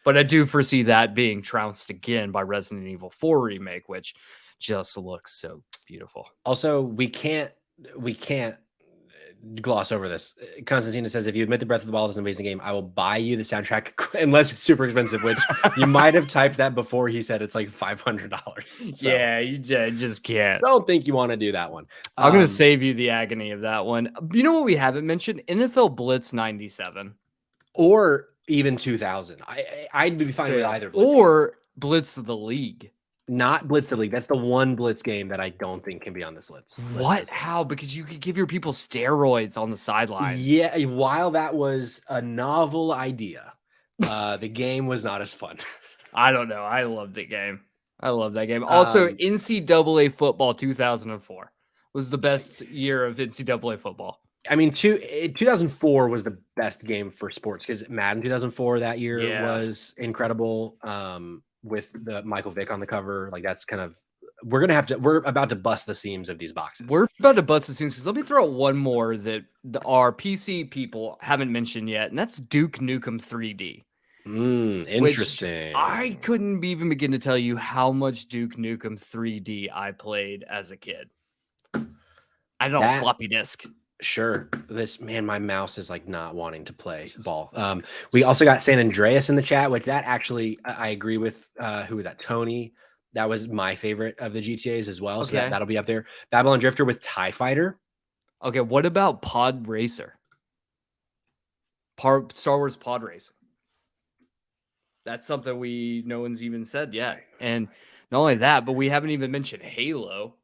But I do foresee that being trounced again by Resident Evil 4 Remake, which just looks so beautiful. Also, we can't gloss over this. Constantina says, if you admit the Breath of the Wild is an amazing game, I will buy you the soundtrack unless it's super expensive, which you might have typed that before he said it's like $500. So Yeah, you just can't. Don't think you want to do that one. I'm going to save you the agony of that one. You know what we haven't mentioned? NFL Blitz 97. Or even 2000. I'd be fine with either Blitz or game. Blitz the League. Not Blitz the League. That's the one Blitz game that I don't think can be on this list. What? How? Because you could give your people steroids on the sidelines. Yeah, while that was a novel idea, the game was not as fun. I don't know. I love the game. I love that game. Also, NCAA football 2004 was the best year of NCAA football. I mean, 2004 was the best game for sports because Madden 2004 that year was incredible. With the Michael Vick on the cover, like that's kind of we're about to bust the seams of these boxes. We're about to bust the seams because let me throw out one more that our PC people haven't mentioned yet, and that's Duke Nukem 3D. Interesting. I couldn't even begin to tell you how much Duke Nukem 3D I played as a kid. I don't know, floppy disk. Sure. My mouse is like not wanting to play ball. We also got San Andreas in the chat, which that actually I agree with. Who was that? Tony. That was my favorite of the GTAs as well. Okay. So that'll be up there. Babylon Drifter with TIE Fighter. Okay. What about Pod Racer? Star Wars Pod Racer. That's something no one's even said yet. And not only that, but we haven't even mentioned Halo.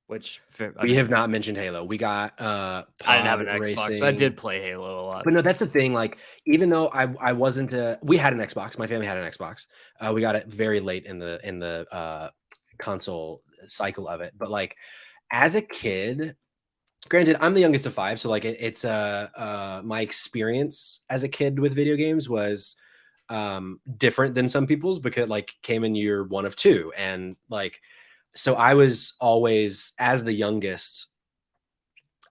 Which we have not mentioned Halo. We got I didn't have an Xbox, but I did play Halo a lot. But no, that's the thing. Like, even though I wasn't we had an Xbox, my family had an Xbox. We got it very late in the console cycle of it. But like as a kid, granted, I'm the youngest of 5, so like it's my experience as a kid with video games was different than some people's because like came in year 1 of 2 and like. So I was always, as the youngest,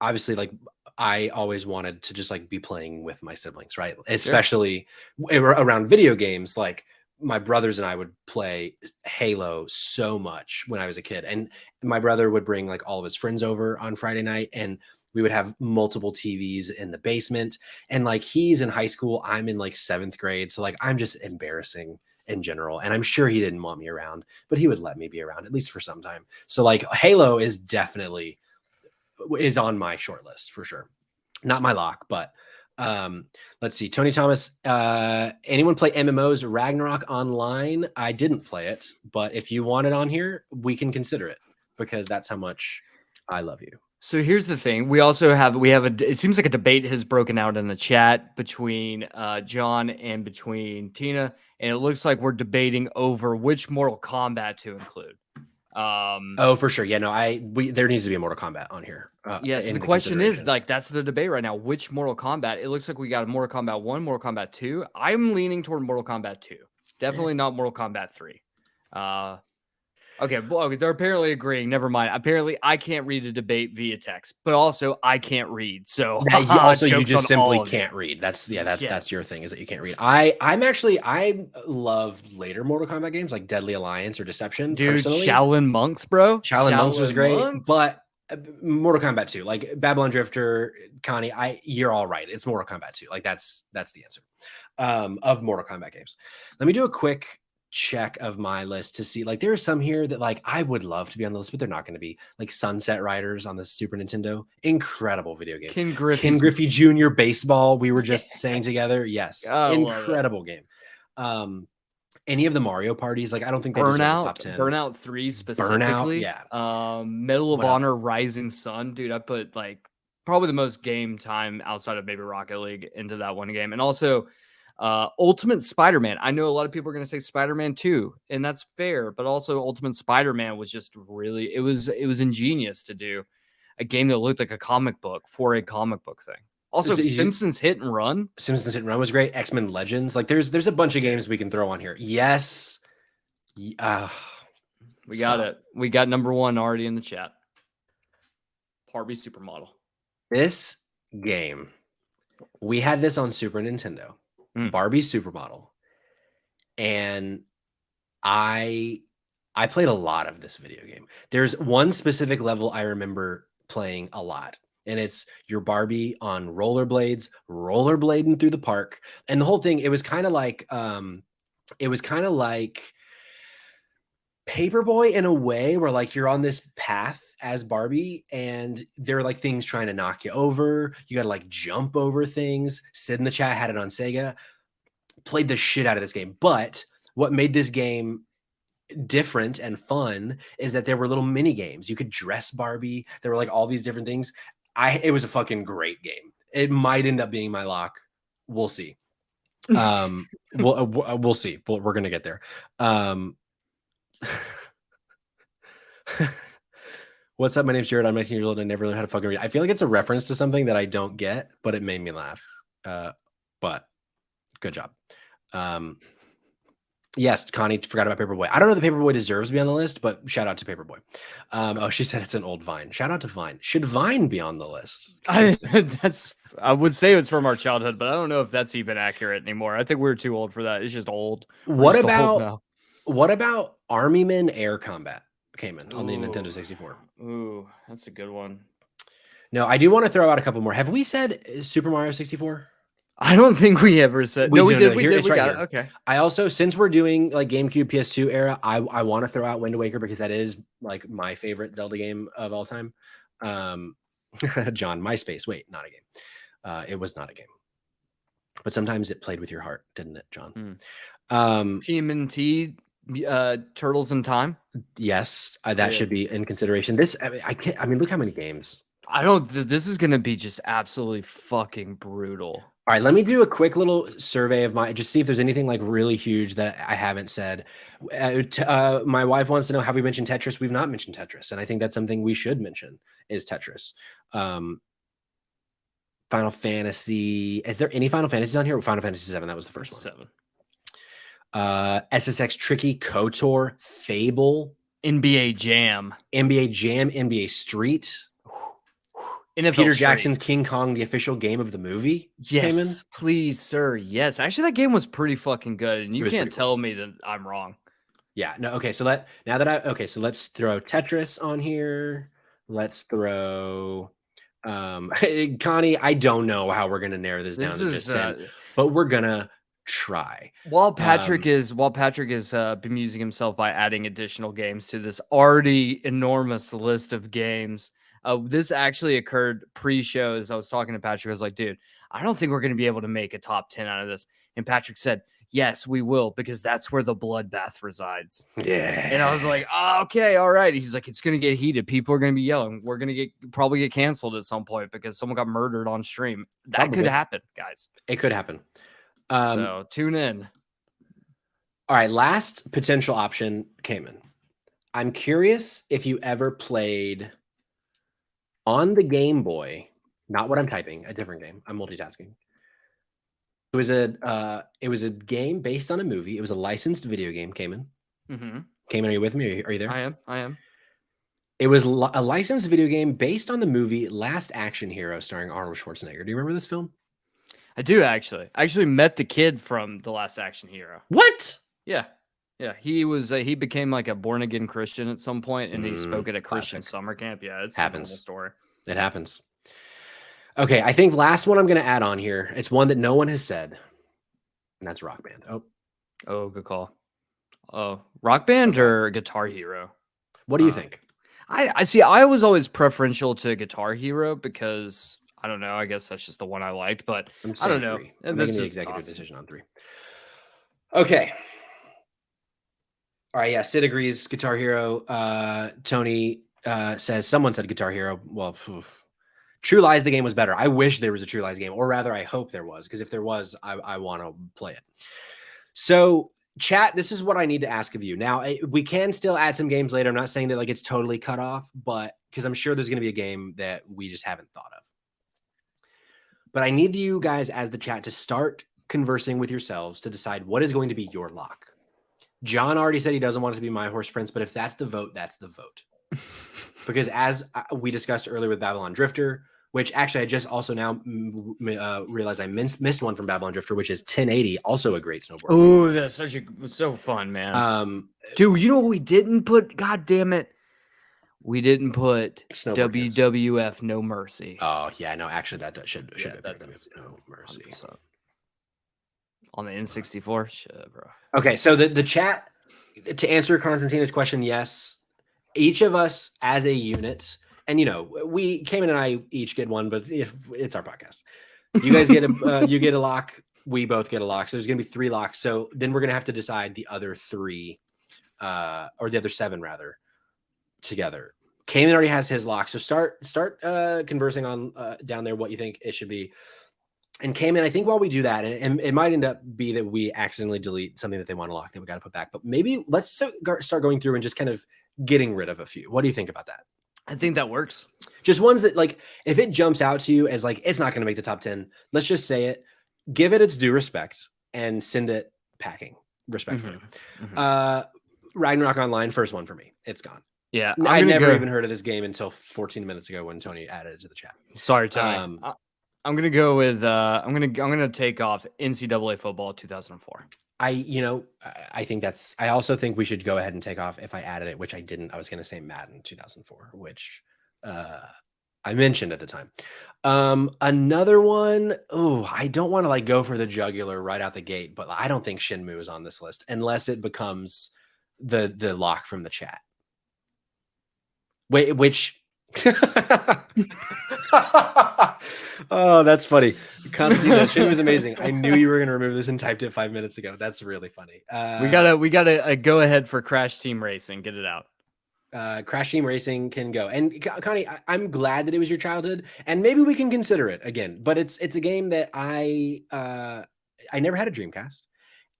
obviously, like I always wanted to just like be playing with my siblings, right? Especially around video games. Like my brothers and I would play Halo so much when I was a kid. And my brother would bring like all of his friends over on Friday night and we would have multiple TVs in the basement. And like he's in high school, I'm in like 7th grade. So like I'm just embarrassing in general. And I'm sure he didn't want me around, but he would let me be around at least for some time. So like Halo is definitely on my short list for sure. Not my lock, but let's see. Tony Thomas, anyone play MMOs Ragnarok online? I didn't play it, but if you want it on here, we can consider it because that's how much I love you. So here's the thing. We also have it seems like a debate has broken out in the chat between John and between Tina. And it looks like we're debating over which Mortal Kombat to include. Oh, for sure. Yeah, no, there needs to be a Mortal Kombat on here. Yes. The question is like, that's the debate right now. Which Mortal Kombat? It looks like we got a Mortal Kombat 1, Mortal Kombat 2. I'm leaning toward Mortal Kombat 2. Definitely not Mortal Kombat 3. Okay, well, okay, they're apparently agreeing. Never mind. Apparently, I can't read a debate via text, but also I can't read. So, Also, you jokes just on simply all of can't you. read. That's your Yes. thing, is that you can't read. I love later Mortal Kombat games like Deadly Alliance or Deception. Dude, Personally, Shaolin Monks, bro. Shaolin Monks was great, Monks. but Mortal Kombat 2, like Babylon Drifter, Connie, you're all right. It's Mortal Kombat 2. Like that's the answer of Mortal Kombat games. Let me do a quick check of my list to see, like, there are some here that like I would love to be on the list, but they're not going to be, like Sunset Riders on the Super Nintendo. Incredible video game. Ken Ken Griffey's. Griffey Jr. Baseball, we were just saying Yes. together. Yes. I love it. Incredible game. Any of the Mario parties, like I don't think they deserve a top 10. Burnout 3 Burnout, specifically. yeah. Medal of What else? Honor Rising Sun. Dude, I put like probably the most game time outside of maybe Rocket League into that one game. And also Ultimate Spider-Man. I know a lot of people are going to say Spider-Man 2, and that's fair, but also Ultimate Spider-Man was just really, it was ingenious to do a game that looked like a comic book for a comic book thing. Also, Simpsons Hit and Run. Simpsons Hit and Run was great. X-Men Legends. Like there's a bunch of games we can throw on here. Yes. We got it. We got number 1 already in the chat. Barbie Supermodel. This game, we had this on Super Nintendo. Barbie Supermodel. And I played a lot of this video game. There's one specific level I remember playing a lot. And it's your Barbie on rollerblades, rollerblading through the park. And the whole thing, it was kind of like Paperboy in a way, where like you're on this path as Barbie and there are like things trying to knock you over. You got to like jump over things. Sid in the chat had it on Sega. Played the shit out of this game. But what made this game different and fun is that there were little mini games. You could dress Barbie. There were like all these different things. It was a fucking great game. It might end up being my lock. We'll see. We'll see. We're gonna get there. What's up? My name's Jared. I'm 19 years old and I never learned how to fucking read. I feel like it's a reference to something that I don't get, but it made me laugh. But good job. Yes, Connie forgot about Paperboy. I don't know if the Paperboy deserves to be on the list, but shout out to Paperboy. Oh, she said it's an old Vine. Shout out to Vine. Should Vine be on the list? I would say it's from our childhood, but I don't know if that's even accurate anymore. I think we're too old for that. It's just old. What about Army Men Air Combat came in on the Nintendo 64? Ooh, that's a good one. No, I do want to throw out a couple more. Have we said Super Mario 64? I don't think we ever said. We did. We got it. Okay. I also, since we're doing like GameCube, PS2 era, I want to throw out Wind Waker because that is like my favorite Zelda game of all time. John, MySpace. Wait, not a game. It was not a game, but sometimes it played with your heart, didn't it, John? TMNT, Turtles in Time. Yes, that should be in consideration. This, I mean, look how many games. This is going to be just absolutely fucking brutal. All right, let me do a quick little survey of just see if there's anything like really huge that I haven't said. My wife wants to know, have we mentioned Tetris? We've not mentioned Tetris, and I think that's something we should mention is Tetris. Final Fantasy. Is there any Final Fantasies on here? Final Fantasy 7. That was the first one. 7. SSX Tricky, KOTOR, Fable, NBA Jam, NBA Street. NFL Peter Street. Jackson's King Kong, the official game of the movie. Yes, please, sir. Yes, actually, that game was pretty fucking good, and you can't tell me that I'm wrong. Yeah. No. Okay. So so let's throw Tetris on here. Let's throw. Connie, I don't know how we're gonna narrow this down to just 10, but we're gonna try. While Patrick is bemusing himself by adding additional games to this already enormous list of games. This actually occurred pre-show. As I was talking to Patrick, I was like, dude, I don't think we're going to be able to make a top 10 out of this. And Patrick said, yes, we will, because that's where the bloodbath resides. Yeah. And I was like, oh, okay, all right. He's like, it's going to get heated. People are going to be yelling. We're going to probably get canceled at some point because someone got murdered on stream. That could happen, guys. It could happen. So tune in. All right. Last potential option came in. I'm curious if you ever played on the Game Boy, not what I'm typing, a different game. I'm multitasking. It was a game based on a movie. It was a licensed video game, came in. Cayman, are you with me? Are you there? I am. It was a licensed video game based on the movie Last Action Hero starring Arnold Schwarzenegger. Do you remember this film? I do actually. I actually met the kid from The Last Action Hero. What? Yeah. Yeah, he was he became like a born again Christian at some point, and he spoke at a Christian Classic. summer camp. Yeah, it's Happens. a normal story. It happens. Okay, I think last one I'm going to add on here. It's one that no one has said, and that's Rock Band. Oh, good call. Oh, Rock Band or Guitar Hero? What do you think? I see. I was always preferential to Guitar Hero because I don't know. I guess that's just the one I liked, but I don't know. I'm making the executive decision on 3. Okay. All right. Yeah. Sid agrees. Guitar Hero. Tony says someone said Guitar Hero. Well, True Lies, the game was better. I wish there was a True Lies game, or rather, I hope there was, because if there was, I want to play it. So, chat, this is what I need to ask of you. Now, we can still add some games later. I'm not saying that like it's totally cut off, but because I'm sure there's going to be a game that we just haven't thought of. But I need you guys as the chat to start conversing with yourselves to decide what is going to be your lock. John already said he doesn't want it to be My Horse Prince, but if that's the vote, that's the vote. Because as we discussed earlier with Babylon Drifter, which actually I just also now realized I missed one from Babylon Drifter, which is 1080, also a great snowboard. Oh, that's so fun, man. Dude, you know what we didn't put? God damn it. We didn't put WWF No Mercy. Oh, yeah, no, actually that should be No Mercy. 100%. On the N64? Shit, bro. Okay, so the chat, to answer Constantina's question, yes, each of us as a unit, and Cayman and I each get one, but it's our podcast. You guys get you get a lock, we both get a lock. So there's gonna be 3 locks. So then we're gonna have to decide the other 3, or the other 7 rather, together. Cayman already has his lock, so start conversing on down there what you think it should be. And Cayman, I think while we do that, and it might end up be that we accidentally delete something that they want to lock that we got to put back, but maybe let's start going through and just kind of getting rid of a few. What do you think about that? I think that works. Just ones that, like, if it jumps out to you as like it's not going to make the top 10, let's just say it, give it its due respect, and send it packing respectfully. Ragnarok Online, first one for me. It's gone. Yeah, I never even heard of this game until 14 minutes ago when Tony added it to the chat. Sorry, Tony. I'm gonna go with I'm gonna take off NCAA football 2004. I think that's. I also think we should go ahead and take off. If I added it, which I didn't, I was gonna say Madden 2004, which I mentioned at the time. Another one. Oh, I don't want to like go for the jugular right out the gate, but I don't think Shenmue is on this list unless it becomes the lock from the chat. Wait, which? Oh, that's funny. Constantine, that shit was amazing. I knew you were going to remove this and typed it 5 minutes ago. That's really funny. We gotta go ahead for Crash Team Racing. Get it out. Crash Team Racing can go. And Connie, I'm glad that it was your childhood, and maybe we can consider it again. But it's a game that I never had a Dreamcast,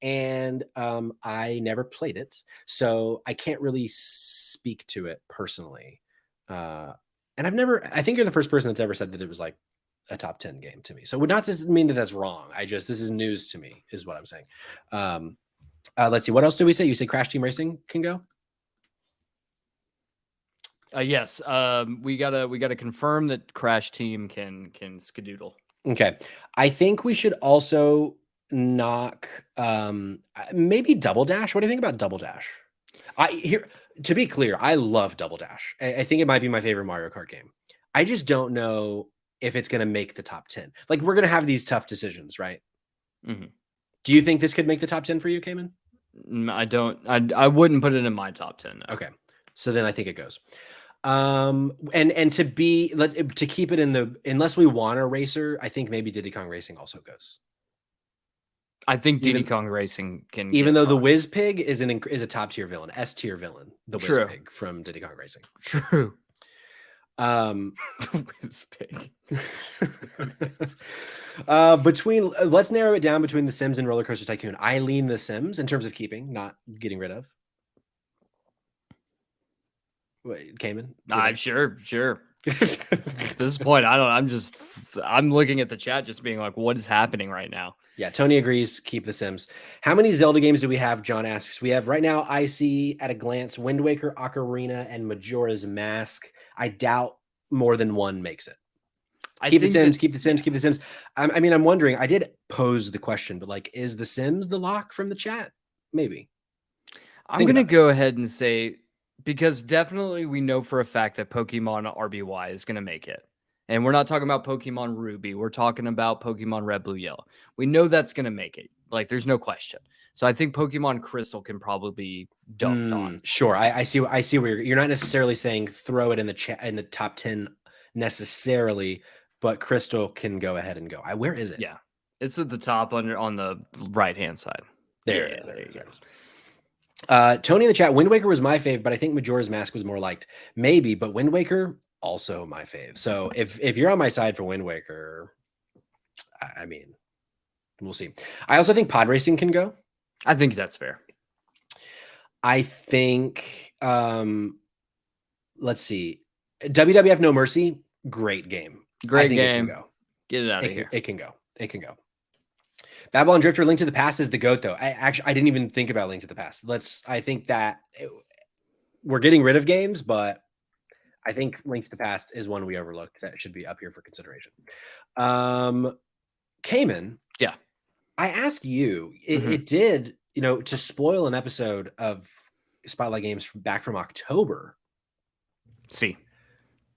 and I never played it, so I can't really speak to it personally. And I think you're the first person that's ever said that it was like a top 10 game to me. So it would not mean that that's wrong. This is news to me is what I'm saying. Let's see. What else did we say? You said Crash Team Racing can go? Yes. We gotta confirm that Crash Team can skedoodle. Okay. I think we should also knock maybe Double Dash. What do you think about Double Dash? To be clear, I love Double Dash. I think it might be my favorite Mario Kart game. I just don't know if it's going to make the top 10. Like, we're going to have these tough decisions, right? Mm-hmm. Do you think this could make the top 10 for you, Cayman? I don't. I wouldn't put it in my top 10. No. Okay. So then I think it goes. And to keep it in the, unless we want a racer, I think maybe Diddy Kong Racing also goes. I think Diddy Kong Racing can, even though the Whiz Pig is a top tier villain, S tier villain, the Whiz Pig from Diddy Kong Racing. True. The Whiz Pig. Let's narrow it down between The Sims and Roller Coaster Tycoon. I lean The Sims in terms of keeping, not getting rid of. Wait, Cayman? Sure. At this point, I'm looking at the chat, just being like, "What is happening right now?" Yeah, Tony agrees. Keep The Sims. How many Zelda games do we have? John asks. We have right now, I see at a glance, Wind Waker, Ocarina, and Majora's Mask. I doubt more than one makes it. I Keep The think Sims, that's keep The Sims, keep The Sims. I mean, I'm wondering, I did pose the question, but like, is The Sims the lock from the chat? Maybe. I'm Think going to about it. go ahead and say, because definitely we know for a fact that Pokemon RBY is going to make it. And we're not talking about Pokemon Ruby. We're talking about Pokemon Red, Blue, Yellow. We know that's going to make it. Like, there's no question. So I think Pokemon Crystal can probably be dumped on. Sure. I see. I see where you're not necessarily saying throw it in the chat in the top 10 necessarily, but Crystal can go ahead and go. Where is it? Yeah. It's at the top on the right-hand side. There Yeah, it is. there you go. Tony in the chat, Wind Waker was my fave, but I think Majora's Mask was more liked. Maybe, but Wind Waker also my fave. So if you're on my side for Wind Waker, I mean, we'll see. I also think pod racing can go. I think that's fair. I think let's see. WWF No Mercy, great game. Great I think game. It can go. Get it out of here. It can go. It can go. Babylon Drifter, Link to the Past is the GOAT, though. I didn't even think about Link to the Past. I think that we're getting rid of games, but I think Link to the Past is one we overlooked that should be up here for consideration. Cayman. Yeah. I ask you, it did, to spoil an episode of Spotlight Games back from October. See.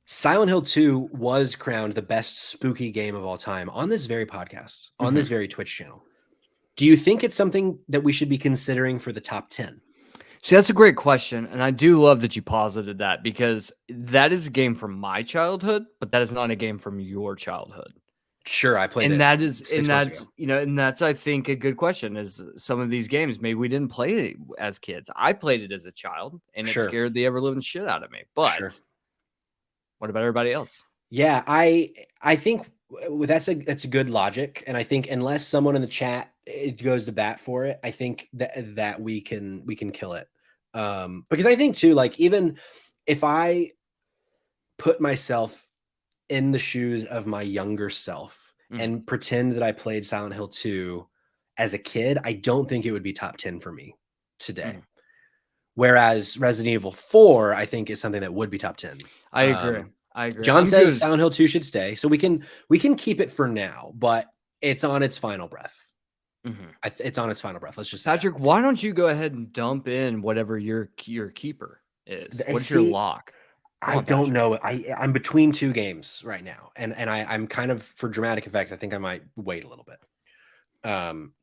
Silent Hill 2 was crowned the best spooky game of all time on this very podcast, on this very Twitch channel. Do you think it's something that we should be considering for the top 10? See, that's a great question. And I do love that you posited that, because that is a game from my childhood, but that is not a game from your childhood. Sure, I played it. And that is, and that's, and that's, I think, a good question is some of these games, maybe we didn't play it as kids. I played it as a child and it scared the ever living shit out of me. But what about everybody else? Yeah, I think that's a good logic. And I think unless someone in the chat goes to bat for it, I think that we can kill it. Because I think too, like, even if I put myself in the shoes of my younger self and pretend that I played Silent Hill 2 as a kid, I don't think it would be top 10 for me today. Whereas Resident Evil 4, I think, is something that would be top 10. I agree. John says Silent Hill 2 should stay. So we can keep it for now, but it's on its final breath. It's on its final breath. Let's just say Patrick, why don't you go ahead and dump in whatever your keeper is? What's your lock? I don't know. I'm between two games right now, and I'm kind of, for dramatic effect, I think I might wait a little bit.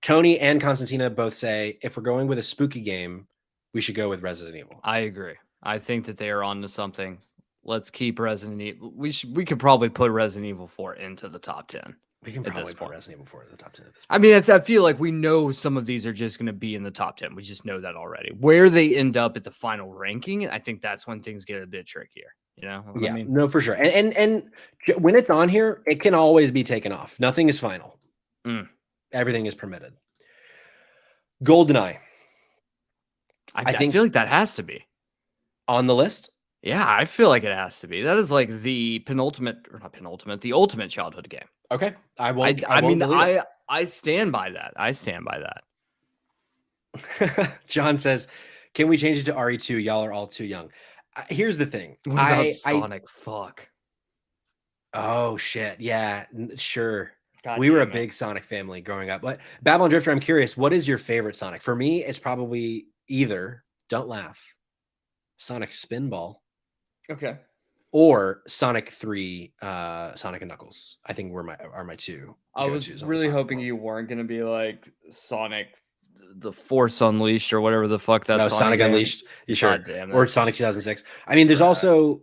Tony and Constantina both say if we're going with a spooky game, we should go with Resident Evil. I agree. I think that they are on to something. Let's keep Resident Evil. We could probably put Resident Evil 4 into the top 10. We can probably put Resident Evil 4 in the top 10 at this point. I mean, I feel like we know some of these are just going to be in the top 10. We just know that already. Where they end up at the final ranking, I think that's when things get a bit trickier. You know what I mean? No, for sure. And when it's on here, it can always be taken off. Nothing is final. Everything is permitted. GoldenEye. I feel like that has to be on the list. Yeah, I feel like it has to be. That is like the the ultimate childhood game. Okay. I stand by that. I stand by that. John says, can we change it to RE2? Y'all are all too young. Here's the thing. What about Sonic? Fuck. Oh, shit. Yeah, sure. We were a big Sonic family growing up. But Babylon Drifter, I'm curious, what is your favorite Sonic? For me, it's probably either, don't laugh, Sonic Spinball. Okay. Or Sonic 3, Sonic and Knuckles. I think are my two. I was really hoping you weren't going to be like Sonic, the Force Unleashed or whatever the fuck that's. No, Sonic Unleashed. You sure? Damn, or Sonic 2006. I mean, there's also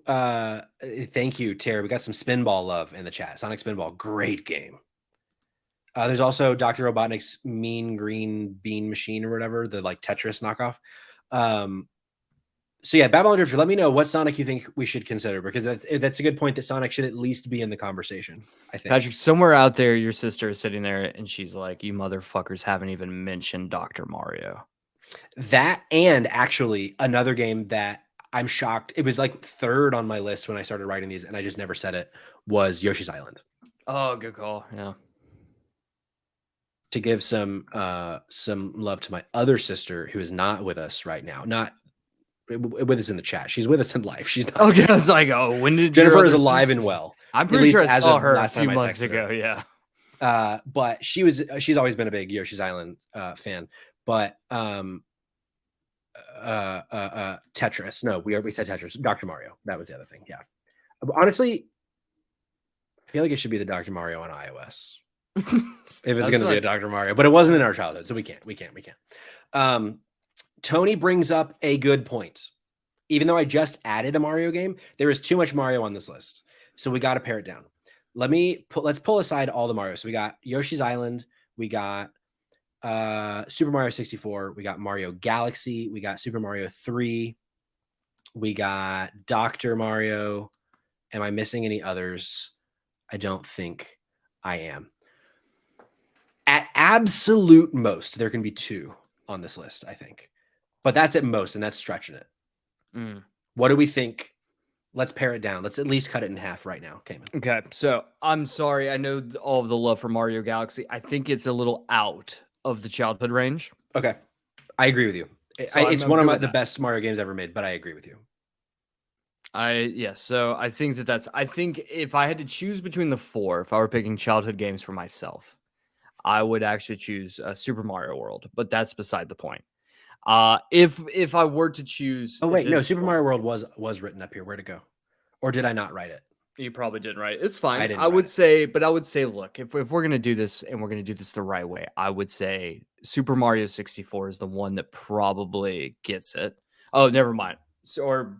thank you, Terry. We got some Spinball love in the chat. Sonic Spinball, great game. There's also Dr. Robotnik's Mean Green Bean Machine or whatever, the like Tetris knockoff. So yeah, Babylon Drifter, let me know what Sonic you think we should consider, because that's a good point that Sonic should at least be in the conversation, I think. Patrick, somewhere out there, your sister is sitting there and she's like, you motherfuckers haven't even mentioned Dr. Mario. That, and actually another game that I'm shocked, it was like third on my list when I started writing these and I just never said it, was Yoshi's Island. Oh, good call. Yeah. to give some love to my other sister who is not with us right now. Not with us in the chat. She's with us in life. She's not. Okay, I was like, oh, when did Jennifer your is other alive sister... and well. I'm At pretty least sure I as saw of her a last few time I months texted her. ago. Yeah. But she's always been a big Yoshi's Island fan. But Tetris. No, we said Tetris. Dr. Mario. That was the other thing. Yeah. Honestly, I feel like it should be the Dr. Mario on iOS. If it's going to be a Dr. Mario, but it wasn't in our childhood, so we can't. Tony brings up a good point. Even though I just added a Mario game, there is too much Mario on this list, so we got to pare it down. Let's pull aside all the Mario. So we got Yoshi's Island, we got Super Mario 64, we got Mario Galaxy, we got Super Mario 3, we got Dr. Mario. Am I missing any others? I don't think I am. At absolute most, there can be 2 on this list, I think. But that's at most, and that's stretching it. What do we think? Let's pare it down. Let's at least cut it in half right now, Cayman. Okay, so I'm sorry. I know all of the love for Mario Galaxy. I think it's a little out of the childhood range. Okay, I agree with you. So it's one of the best Mario games ever made, but I agree with you. So I think that's. I think if I had to choose between the 4, if I were picking childhood games for myself, I would actually choose Super Mario World. But that's beside the point. If I were to choose, oh wait, no, Super Mario World was written up here. Where'd it go? Or did I not write it? You probably didn't write it. It's fine. I would say, look, if we're gonna do this and we're gonna do this the right way, I would say Super Mario 64 is the one that probably gets it. Oh, never mind. For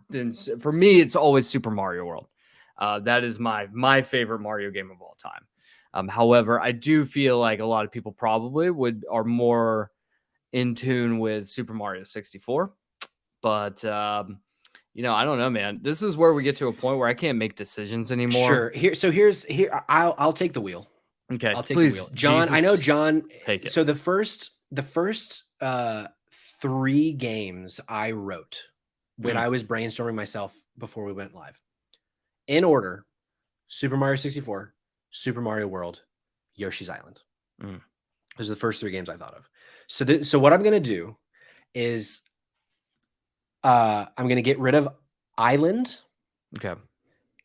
me, it's always Super Mario World. That is my favorite Mario game of all time. However, I do feel like a lot of people probably are more in tune with Super Mario 64, but I don't know, man. This is where we get to a point where I can't make decisions anymore. Sure. I'll take the wheel. Okay, I'll take please, the wheel. John, Jesus, I know John. Take it. So the first 3 games I wrote when I was brainstorming myself before we went live, in order: Super Mario 64, Super Mario World, Yoshi's Island. Those are the first 3 games I thought of. So what I'm going to do is I'm going to get rid of Island. Okay.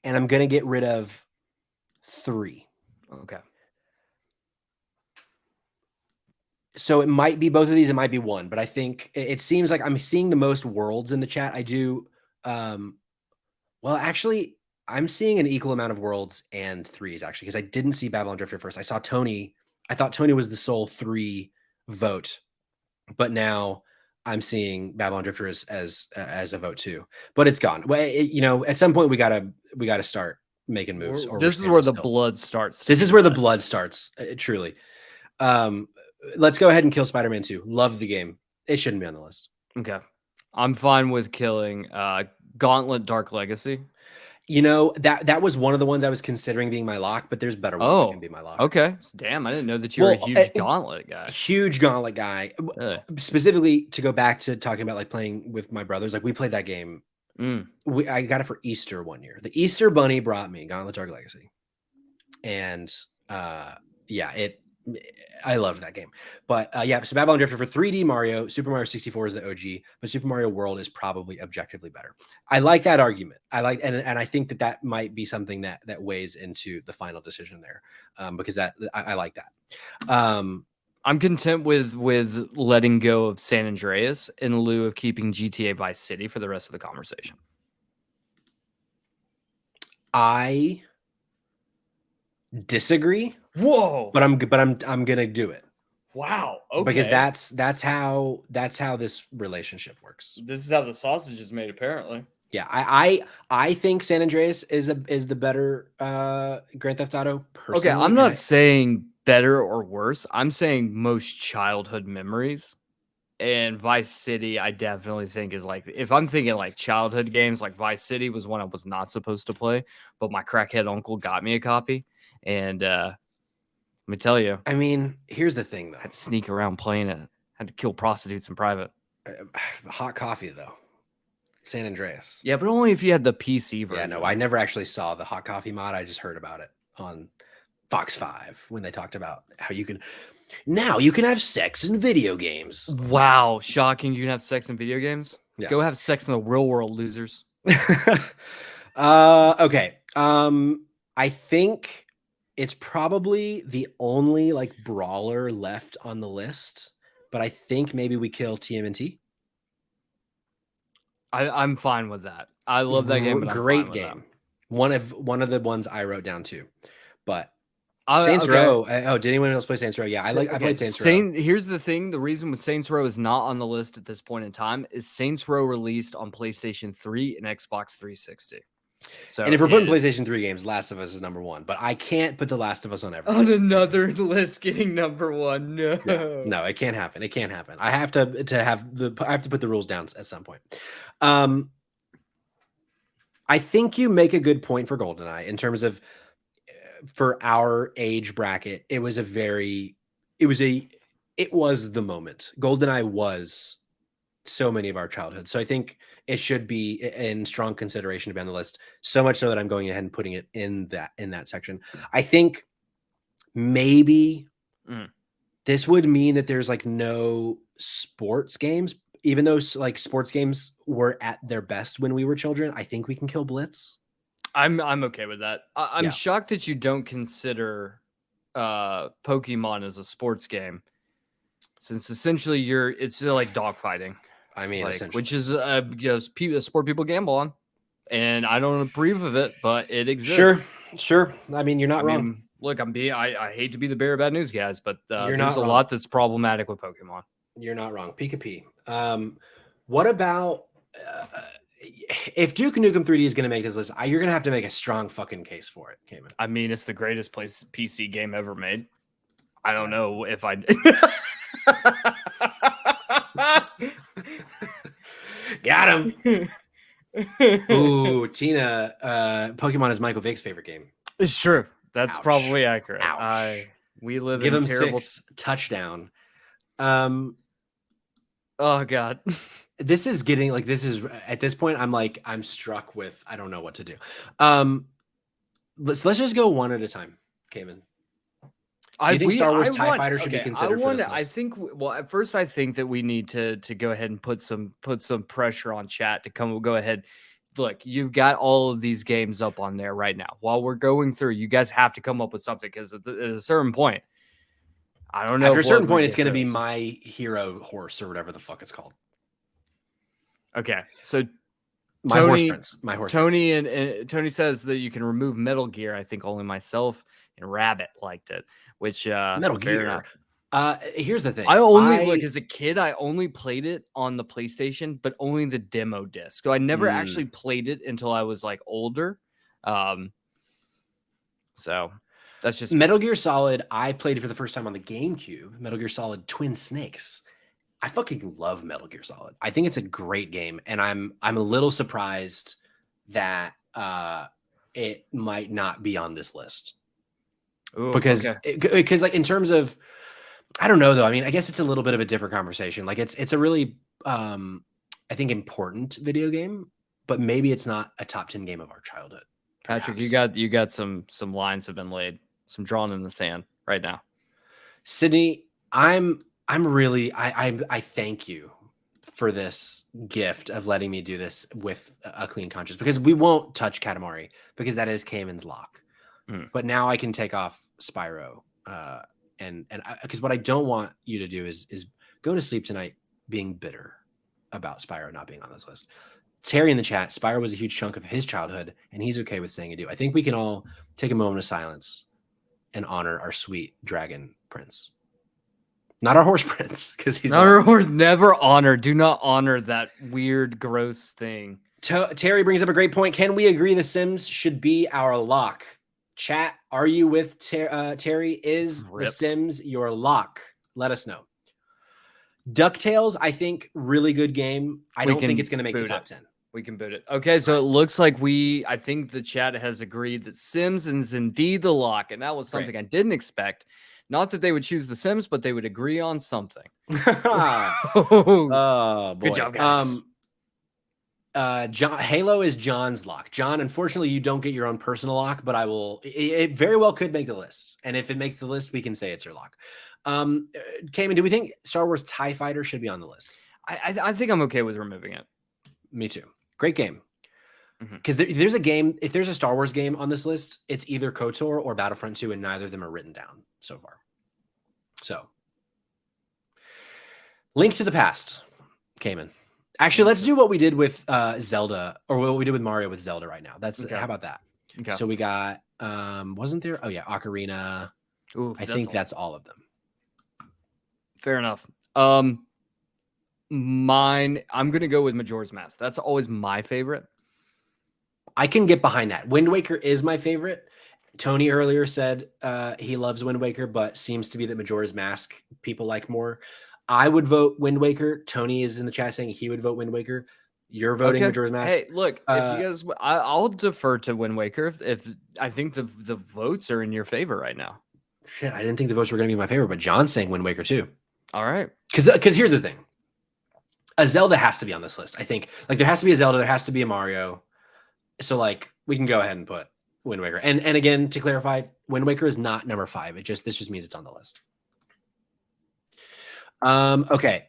And I'm going to get rid of 3. Okay. So it might be both of these. It might be one, but I think it seems like I'm seeing the most worlds in the chat. I do. Well, actually, I'm seeing an equal amount of worlds and 3s, actually, because I didn't see Babylon Drifter first. I saw Tony. I thought Tony was the sole 3 vote, but now I'm seeing Babylon Drifter as a vote too. But it's gone. Well, at some point we gotta start making moves. This is where the blood starts. This is where the blood starts. Truly. Let's go ahead and kill Spider-Man 2. Love the game. It shouldn't be on the list. Okay. I'm fine with killing Gauntlet Dark Legacy. That was one of the ones I was considering being my lock, but there's better ones that can be my lock. Okay. Damn, I didn't know that you were a huge Gauntlet guy. Huge Gauntlet guy. Really? Specifically, to go back to talking about like playing with my brothers, like we played that game. I got it for Easter one year. The Easter Bunny brought me Gauntlet Dark Legacy. And I loved that game. But so Babylon Drifter for 3D Mario, Super Mario 64 is the OG, but Super Mario World is probably objectively better. I like that argument. And I think that might be something that weighs into the final decision there, because I like that. I'm content with letting go of San Andreas in lieu of keeping GTA Vice City for the rest of the conversation. I disagree. Whoa! But I'm gonna do it. Wow. Okay. Because that's how this relationship works. This is how the sausage is made, apparently. Yeah, I think San Andreas is the better Grand Theft Auto. Personally. Okay, I'm not saying better or worse. I'm saying most childhood memories. And Vice City, I definitely think is like, if I'm thinking like childhood games, like Vice City was one I was not supposed to play, but my crackhead uncle got me a copy. And let me tell you. I mean, here's the thing, though. I had to sneak around playing it. I had to kill prostitutes in private. Hot coffee, though. San Andreas. Yeah, but only if you had the PC version. Yeah, no, I never actually saw the hot coffee mod. I just heard about it on Fox 5 when they talked about how you can. Now you can have sex in video games. Wow, shocking! You can have sex in video games. Yeah. Go have sex in the real world, losers. Okay. I think it's probably the only like brawler left on the list, but I think maybe we kill TMNT. I'm fine with that. I love that game, but I'm Great fine with game. One of the ones I wrote down too. But that. Saints Okay. Row. Oh, did anyone else play Saints Row? Yeah, I played Saints Row. Here's the thing: the reason with Saints Row is not on the list at this point in time is Saints Row released on PlayStation 3 and Xbox 360. So, And if we're putting PlayStation 3 games, Last of Us is number one. But I can't put The Last of Us on everything. On another list, getting number one. No, it can't happen. It can't happen. I have to put the rules down at some point. I think you make a good point for GoldenEye in terms of for our age bracket. It was the moment. GoldenEye was so many of our childhood. So I think it should be in strong consideration to be on the list. So much so that I'm going ahead and putting it in that section. I think maybe this would mean that there's like no sports games, even though like sports games were at their best when we were children. I think we can kill Blitz. I'm okay with that. I'm shocked that you don't consider Pokemon as a sports game, since essentially it's like dogfighting. I mean, like, which is a sport people gamble on, and I don't approve of it, but it exists. Sure. I mean, you're not wrong. Look, I hate to be the bearer of bad news, guys, but there's a lot that's problematic with Pokemon. You're not wrong. Pika-P. What about if Duke Nukem 3D is going to make this list? You're going to have to make a strong fucking case for it, Cayman. I mean, it's the greatest PC game ever made. I don't know if I. Got him. Ooh, Tina. Pokemon is Michael Vick's favorite game. It's true. That's probably accurate. Ouch. We live Give in him terrible 6 touchdown. Oh God. This is at this point, I'm struck with, I don't know what to do. Let's just go one at a time, Cayman. Do you think Star Wars TIE Fighter should be considered for this list? I think, well, at first I think that we need to go ahead and put some pressure on chat to go ahead. Look, you've got all of these games up on there right now. While we're going through, you guys have to come up with something, because at a certain point, I don't know. After a certain point, it's going to be My Hero Horse or whatever the fuck it's called. Okay, so My Horse Prince. Tony and Tony says that you can remove Metal Gear. I think only myself and Rabbit liked it. Which Metal Gear. Here's the thing. Look, as a kid, I only played it on the PlayStation, but only the demo disc. So I never actually played it until I was like older. So that's just Metal Gear Solid. I played it for the first time on the GameCube. Metal Gear Solid Twin Snakes. I fucking love Metal Gear Solid. I think it's a great game, and I'm a little surprised that it might not be on this list. Ooh, because like in terms of, I don't know though. I mean, I guess it's a little bit of a different conversation. Like it's a really I think important video game, but maybe it's not a top 10 game of our childhood. Perhaps. Patrick, you got some lines have been laid, some drawn in the sand right now. Sydney, I'm really I thank you for this gift of letting me do this with a clean conscience, because we won't touch Katamari because that is Cayman's lock. But now I can take off Spyro, and because what I don't want you to do is go to sleep tonight being bitter about Spyro not being on this list. Terry in the chat, Spyro was a huge chunk of his childhood, and he's okay with saying adieu. I think we can all take a moment of silence and honor our sweet dragon prince, not our horse prince, because he's not our horse. Never honor. Do not honor that weird, gross thing. Terry brings up a great point. Can we agree The Sims should be our lock? Chat, are you with Terry? Is The Sims your lock? Let us know. DuckTales, I think, really good game. I don't think it's going to make the top 10. We can boot it. Okay, so it looks like I think the chat has agreed that Sims is indeed the lock, and that was something I didn't expect. Not that they would choose The Sims, but they would agree on something. Oh, boy. Good job, guys. Halo is John's lock. John, unfortunately, you don't get your own personal lock, but I will. It very well could make the list, and if it makes the list, we can say it's your lock. Cayman, do we think Star Wars TIE Fighter should be on the list? I think I'm okay with removing it. Me too. Great game. Because there's a game. If there's a Star Wars game on this list, it's either KOTOR or Battlefront 2, and neither of them are written down so far. So, Link to the Past, Cayman. Actually, let's do what we did with Zelda, or what we did with Mario with Zelda right now. That's how about that? Okay. So we got wasn't there? Oh yeah, Ocarina. Ooh, I think that's all of them. Fair enough. Mine, I'm gonna go with Majora's Mask. That's always my favorite. I can get behind that. Wind Waker is my favorite. Tony earlier said he loves Wind Waker, but seems to be that Majora's Mask people like more. I would vote Wind Waker. Tony is in the chat saying he would vote Wind Waker. You're voting Majora's Mask. Hey, look, if you guys, I'll defer to Wind Waker if I think the votes are in your favor right now. Shit, I didn't think the votes were going to be my favorite, but John's saying Wind Waker too. All right. Because here's the thing. A Zelda has to be on this list. I think like there has to be a Zelda, there has to be a Mario. So like we can go ahead and put Wind Waker. And again, to clarify, Wind Waker is not number 5. This just means it's on the list. Okay.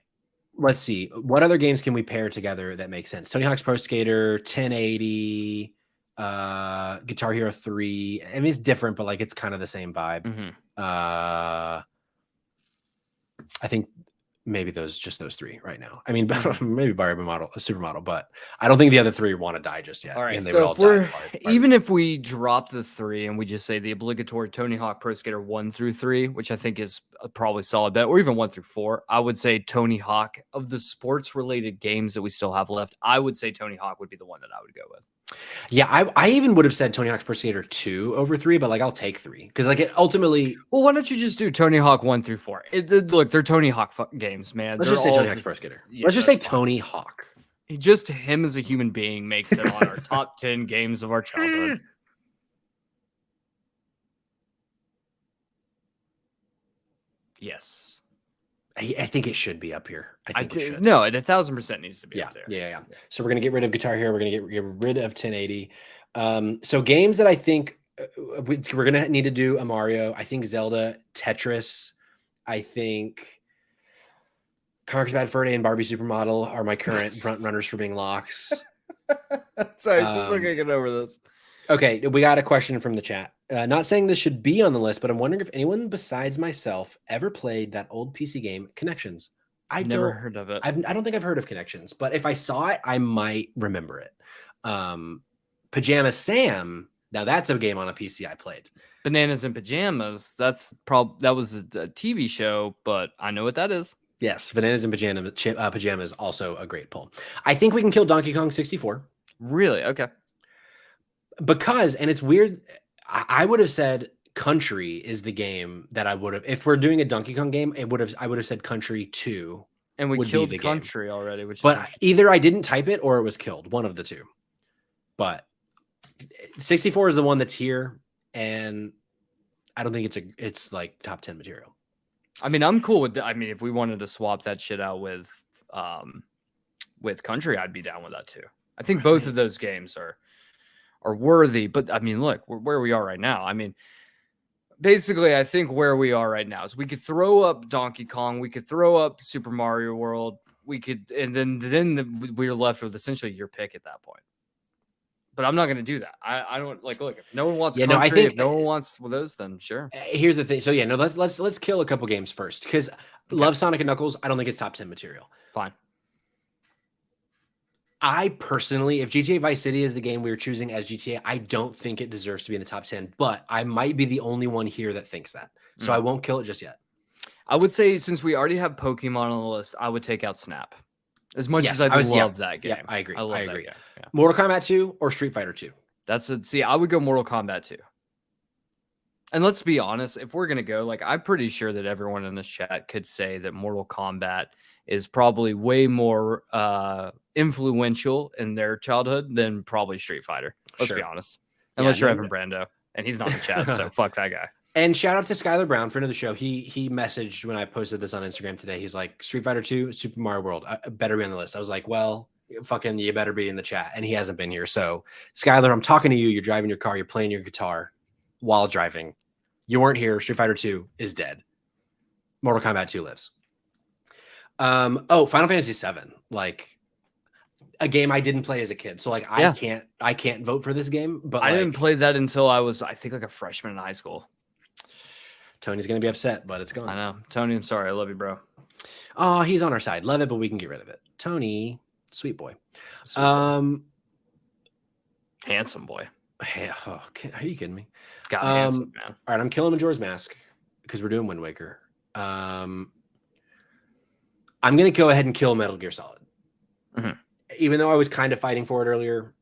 Let's see. What other games can we pair together that make sense? Tony Hawk's Pro Skater, 1080, Guitar Hero 3. I mean, it's different, but like it's kind of the same vibe. I think maybe just those 3 right now. I mean, maybe Barbie Model, a Supermodel, but I don't think the other 3 want to die just yet. All right, so even if we drop the 3 and we just say the obligatory Tony Hawk Pro Skater 1 through 3, which I think is a probably solid bet, or even 1 through 4, I would say Tony Hawk, of the sports-related games that we still have left, I would say Tony Hawk would be the one that I would go with. Yeah, I even would have said Tony Hawk's Pro Skater 2 over 3, but like I'll take 3 because like it ultimately. Well, why don't you just do Tony Hawk 1 through 4? Look, they're Tony Hawk games, man. Let's just say Tony Hawk's Pro Skater. Let's just say Tony Hawk. Just him as a human being makes it on our top 10 games of our childhood. Yes. I think it should be up here. I think it should. No, it 1,000% needs to be up there. Yeah. So we're going to get rid of Guitar Hero. We're going to get rid of 1080. So games that I think we're going to need to do a Mario. I think Zelda, Tetris. I think Conker's Bad Fur Day and Barbie Supermodel are my current front runners for being locks. Sorry, just looking to get over this. Okay, we got a question from the chat. Not saying this should be on the list, but I'm wondering if anyone besides myself ever played that old PC game Connections. I've never heard of it. I don't think I've heard of Connections, but if I saw it, I might remember it. Pajama Sam. Now that's a game on a PC I played. Bananas in Pajamas. That was a TV show, but I know what that is. Yes, Bananas in Pajamas also a great pull. I think we can kill Donkey Kong 64. Really? Okay. Because, and it's weird, I would have said Country is the game that I would have, if we're doing a Donkey Kong game, I would have said Country 2. And we killed the Country already, but either I didn't type it or it was killed, one of the two. But 64 is the one that's here, and I don't think it's like top 10 material. I mean, I'm cool with that. I mean, if we wanted to swap that shit out with Country, I'd be down with that too. I think both of those games are worthy, but I mean, look, where we are right now. I mean, basically, I think where we are right now is we could throw up Donkey Kong, we could throw up Super Mario World, we could, and then we're left with essentially your pick at that point. But I'm not going to do that. I don't like. Look, if no one wants Country, I think if no one wants those, then sure. Here's the thing. So yeah, no, let's kill a couple games first because love Sonic and Knuckles. I don't think it's top 10 material. Fine. I personally, if GTA Vice City is the game we were choosing as GTA, I don't think it deserves to be in the top 10, but I might be the only one here that thinks that. So I won't kill it just yet. I would say since we already have Pokemon on the list, I would take out Snap. As much as I love that game. Yeah, I agree. I agree. Yeah. Mortal Kombat 2 or Street Fighter 2? I would go Mortal Kombat 2. And let's be honest, if we're going to go, like, I'm pretty sure that everyone in this chat could say that Mortal Kombat is probably way more influential in their childhood than probably Street Fighter. Let's be honest. Unless you're Evan Brando, and he's not in the chat, so fuck that guy. And shout out to Skylar Brown, friend of the show. He messaged when I posted this on Instagram today. He's like, Street Fighter 2, Super Mario World, better be on the list. I was like, well, fucking, you better be in the chat. And he hasn't been here. So, Skylar, I'm talking to you. You're driving your car. You're playing your guitar while driving. You weren't here. Street Fighter 2 is dead. Mortal Kombat 2 lives. Final Fantasy 7, like a game I didn't play as a kid. So like I can't vote for this game, but I didn't play that until I was, I think, like a freshman in high school. Tony's gonna be upset, but it's gone. I know. Tony, I'm sorry. I love you, bro. Oh, he's on our side. Love it, but we can get rid of it. Tony, sweet boy. Handsome boy. Hey, are you kidding me? God, handsome, man. All right, I'm killing Majora's Mask because we're doing Wind Waker. I'm gonna go ahead and kill Metal Gear Solid. Even though I was kind of fighting for it earlier,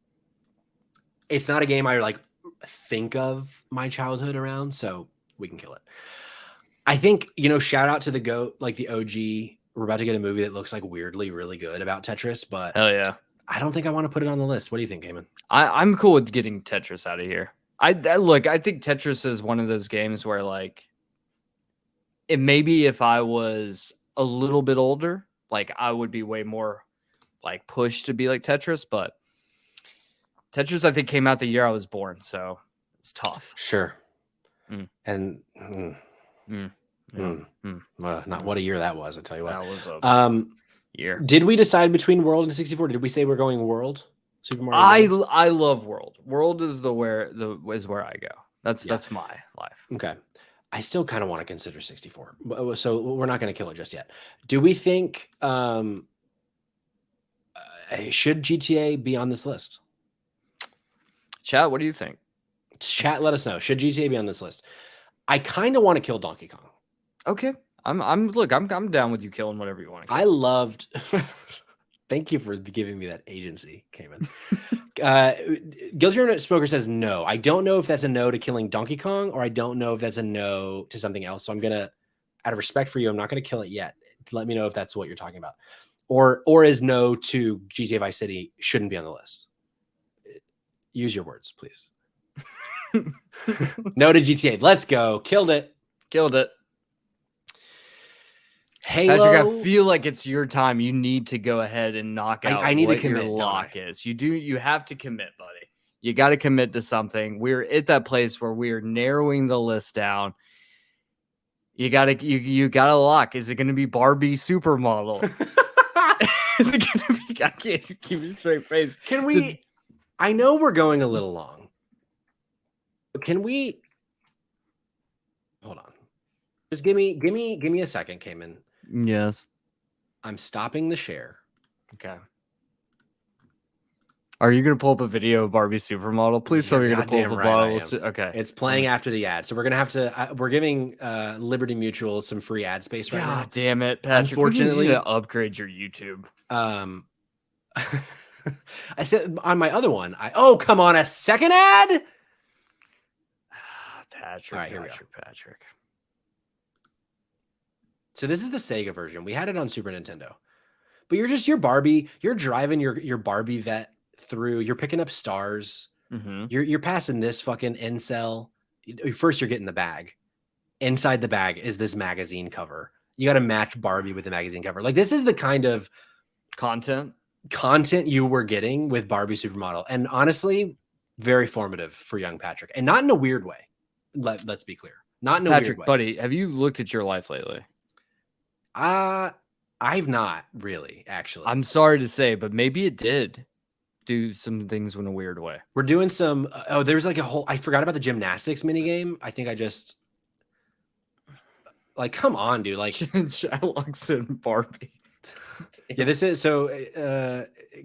it's not a game I like think of my childhood around, so we can kill it. I think, shout out to the GOAT, like the OG. We're about to get a movie that looks like weirdly really good about Tetris, but hell yeah, I don't think I want to put it on the list. What do you think, Eamon? I'm cool with getting Tetris out of here. I think Tetris is one of those games where like it maybe if I was a little bit older, like I would be way more like pushed to be like Tetris, but Tetris I think came out the year I was born, so it's tough. Sure. And not what a year that was, I'll tell you what. That was a year. Did we decide between World and 64? Did we say we're going World? Super Mario World? I love World. World is where I go. That's my life. Okay. I still kind of want to consider 64. So we're not going to kill it just yet. Do we think should GTA be on this list? Chat, what do you think? Chat, let us know. Should GTA be on this list? I kind of want to kill Donkey Kong. Okay. I'm down with you killing whatever you want to kill. I loved thank you for giving me that agency, Cayman. Guilty Internet Smoker says no. I don't know if that's a no to killing Donkey Kong, or I don't know if that's a no to something else. So I'm gonna, out of respect for you, I'm not gonna kill it yet. Let me know if that's what you're talking about. Or is no to GTA Vice City shouldn't be on the list. Use your words, please. No to GTA. Let's go. Killed it. Halo. Patrick, I feel like it's your time. You need to go ahead and knock out I need what to commit, your lock is. You have to commit, buddy. You got to commit to something. We're at that place where we are narrowing the list down. You got to lock. Is it going to be Barbie Supermodel? Is it going to be? I can't keep a straight face. Can we? I know we're going a little long. Can we? Hold on. Just give me a second, Cayman. Yes. I'm stopping the share. Okay. Are you going to pull up a video of Barbie Supermodel? Please tell me you're going to pull up a bottle. Okay. It's playing after the ad. So we're going to have to, we're giving Liberty Mutual some free ad space right now. God damn it, Patrick. Unfortunately, you need to upgrade your YouTube. I said on my other one, come on, a second ad? Patrick, all right, here we go. Patrick. So this is the Sega version. We had it on Super Nintendo. But you're Barbie, you're driving your Barbie vet through, you're picking up stars. Mm-hmm. You're passing this fucking incel. First you're getting the bag. Inside the bag is this magazine cover. You got to match Barbie with the magazine cover. Like this is the kind of content you were getting with Barbie Supermodel. And honestly, very formative for young Patrick. And not in a weird way. Let's be clear. Not in a weird way. Buddy, have you looked at your life lately? I've not really, actually. I'm sorry to say, but maybe it did do some things in a weird way. We're doing some. There's like a whole. I forgot about the gymnastics mini game. I think I just like, come on, dude. Like Shylock's and Barbie. Yeah, this is so.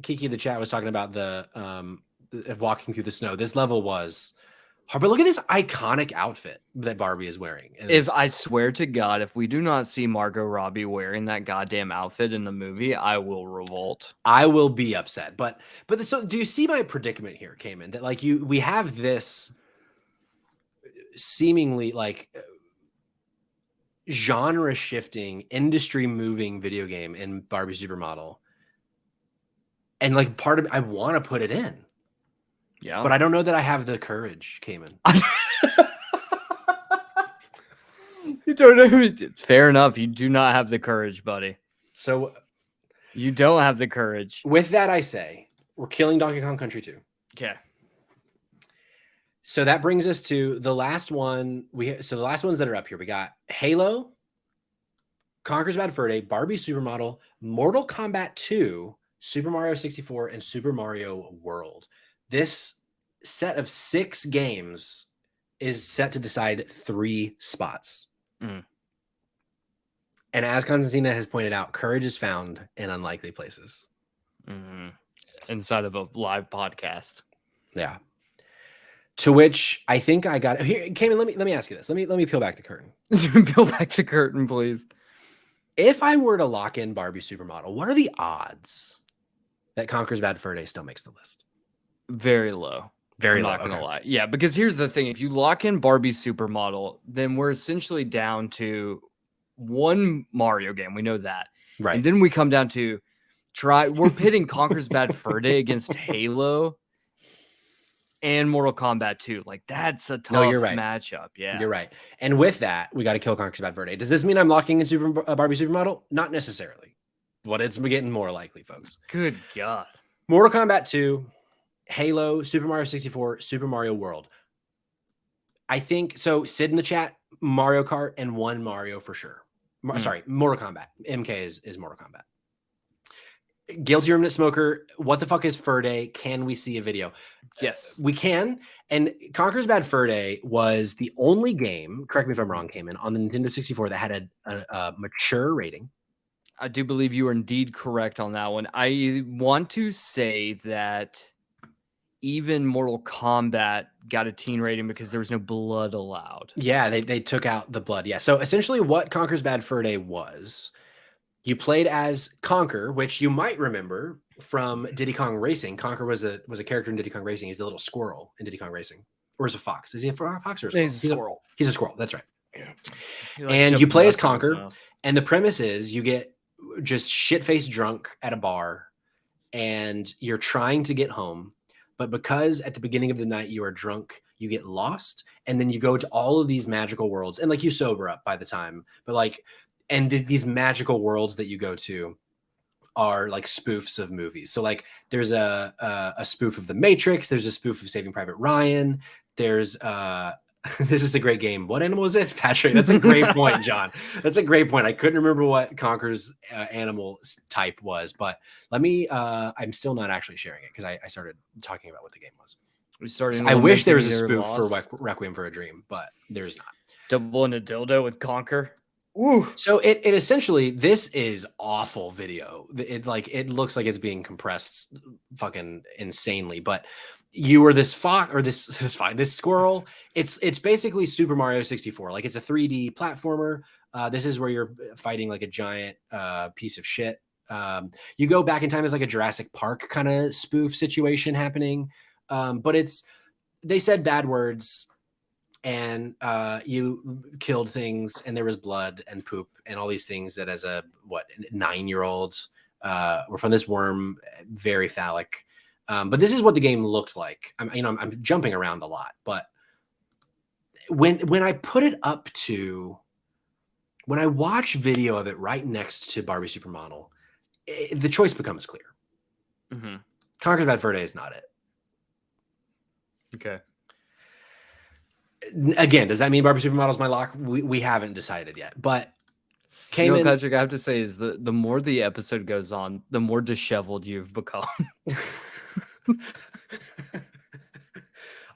Kiki in the chat was talking about the walking through the snow. This level was hard, but look at this iconic outfit that Barbie is wearing. And I swear to God, if we do not see Margot Robbie wearing that goddamn outfit in the movie, I will revolt. I will be upset. But so do you see my predicament here, Cayman? That like we have this seemingly like genre shifting, industry moving video game in Barbie Supermodel, and like part of I want to put it in. Yeah, but I don't know that I have the courage, Cayman. You don't know. Fair enough. You do not have the courage, buddy. So You don't have the courage. With that, I say we're killing Donkey Kong Country 2. Okay. So that brings us to the last one. So the last ones that are up here, we got Halo, Conker's Bad Fur Day, Barbie Supermodel, Mortal Kombat 2, Super Mario 64, and Super Mario World. This set of 6 games is set to decide 3 spots. Mm. And as Constantina has pointed out, courage is found in unlikely places. Mm-hmm. Inside of a live podcast. Yeah. To which I think I got here. Cayman, let me ask you this. Let me peel back the curtain. Peel back the curtain, please. If I were to lock in Barbie Supermodel, what are the odds that Conker's Bad Fur Day still makes the list? Very low. Very I'm low. not gonna lie. Yeah, because here's the thing: if you lock in Barbie Supermodel, then we're essentially down to one Mario game. We know that, Right. And then we come down to we're pitting Conker's Bad Fur Day against Halo and Mortal Kombat 2. Like, that's a tough matchup. Yeah, you're right. And with that, we got to kill Conker's Bad Fur Day. Does this mean I'm locking in Barbie Supermodel? Not necessarily, but it's getting more likely, folks. Good God. Mortal Kombat 2, Halo, Super Mario 64, Super Mario World. I think so. Sid in the chat, Mario Kart and one Mario for sure. Sorry, Mortal Kombat. MK is Mortal Kombat. Guilty Remnant Smoker, what the fuck is Fur Day? Can we see a video? Yes, we can. And Conker's Bad Fur Day was the only game, correct me if I'm wrong, came in on the Nintendo 64 that had a mature rating. I do believe you are indeed correct on that one. I want to say that even Mortal Kombat got a teen rating because there was no blood allowed. Yeah, they took out the blood. Yeah. So essentially what Conker's Bad Fur Day was, you played as Conker, which you might remember from Diddy Kong Racing. Conker was a character in Diddy Kong Racing. He's the little squirrel in Diddy Kong Racing. Or is a fox? Is he a fox or a squirrel? He's a squirrel. He's a squirrel. That's right. Yeah. And you play as Conker. And the premise is you get just shit-faced drunk at a bar and you're trying to get home. But because at the beginning of the night you are drunk, you get lost. And then you go to all of these magical worlds. And like you sober up by the time. But like, and these magical worlds that you go to are like spoofs of movies. So like there's a spoof of The Matrix. There's a spoof of Saving Private Ryan. There's this is a great game. What animal is it, Patrick? That's a great point, John. That's a great point. I couldn't remember what Conker's animal type was, but let me, I'm still not actually sharing it because I started talking about what the game was. I wish there was a spoof for Requiem for a Dream, but there's not. Double in a dildo with Conker. Ooh. So it essentially, this is awful video. It looks like it's being compressed fucking insanely, but you were this fox or this squirrel. It's basically Super Mario 64. Like it's a 3D platformer. This is where you're fighting like a giant piece of shit. You go back in time as like a Jurassic Park kind of spoof situation happening. But they said bad words. And you killed things, and there was blood and poop and all these things that as a 9-year-old were from this worm, very phallic. But this is what the game looked like. I'm jumping around a lot, but when I put it up to, when I watch video of it right next to Barbie Supermodel, the choice becomes clear. Mm-hmm. Conker's Bad Fur Day is not it. Okay. Again, does that mean Barbie Supermodel is my lock? We haven't decided yet, but Patrick, I have to say is the more the episode goes on, the more disheveled you've become.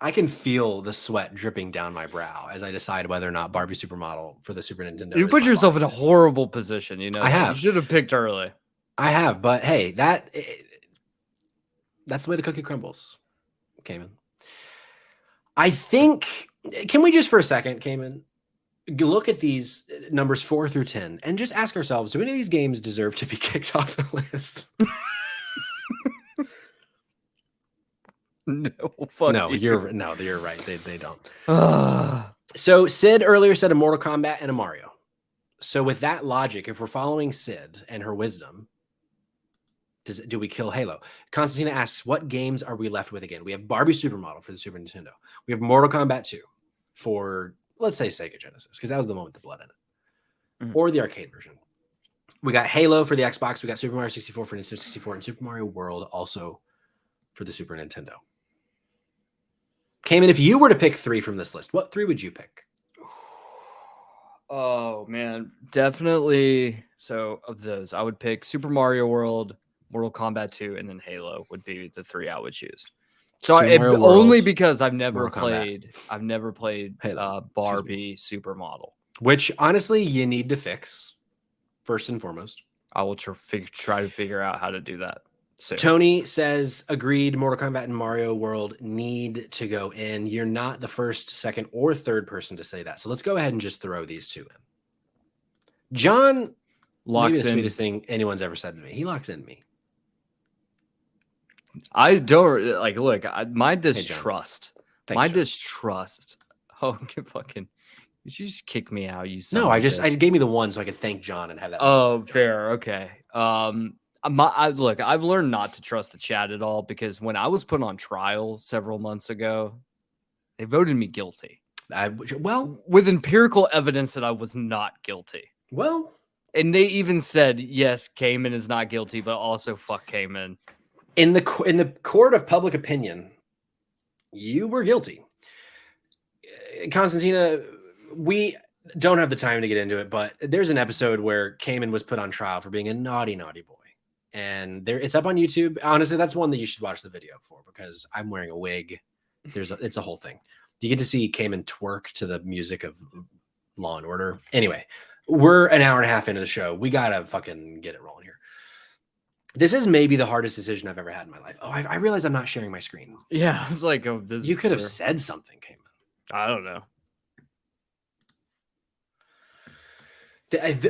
I can feel the sweat dripping down my brow as I decide whether or not Barbie Supermodel for the Super Nintendo. You put yourself in a horrible position. You know, I have. You should have picked early. I have, but hey, that's the way the cookie crumbles, Cayman. I think. Can we just for a second, Cayman, look at these numbers 4 through 10 and just ask ourselves, do any of these games deserve to be kicked off the list? No, you're right. They don't. So Sid earlier said a Mortal Kombat and a Mario. So with that logic, if we're following Sid and her wisdom, do we kill Halo? Constantina asks, what games are we left with again? We have Barbie Supermodel for the Super Nintendo. We have Mortal Kombat 2 for, let's say, Sega Genesis, because that was the one with the blood in it, or the arcade version. We got Halo for the Xbox. We got Super Mario 64 for Nintendo 64, and Super Mario World also for the Super Nintendo. Cayman, if you were to pick 3 from this list, what 3 would you pick? Oh man, definitely. So of those, I would pick Super Mario World, Mortal Kombat 2, and then Halo would be the 3 I would choose. So only because I've never played Halo, Barbie Supermodel, which honestly you need to fix first and foremost. I will try to figure out how to do that. So Tony says, agreed, Mortal Kombat and Mario World need to go in. You're not the first, second, or third person to say that. So let's go ahead and just throw these 2 in. John, maybe the sweetest thing anyone's ever said to me. He locks in me. I don't like, look, my distrust. Hey, my distrust. Oh, fucking. Did you just kick me out? No, I gave me the 1 so I could thank John and have that. Oh, fair. Okay. Look, I've learned not to trust the chat at all because when I was put on trial several months ago, they voted me guilty. With empirical evidence that I was not guilty. Well, and they even said, yes, Cayman is not guilty, but also fuck Cayman. In the court of public opinion, you were guilty. Constantina, we don't have the time to get into it, but there's an episode where Cayman was put on trial for being a naughty, naughty boy. And it's up on YouTube. Honestly, that's one that you should watch the video for because I'm wearing a wig. It's a whole thing. You get to see Cayman twerk to the music of Law and Order. Anyway, we're an hour and a half into the show. We gotta fucking get it rolling here. This is maybe the hardest decision I've ever had in my life. Oh, I realize I'm not sharing my screen. Yeah, it's like you could have said something, Cayman. I don't know.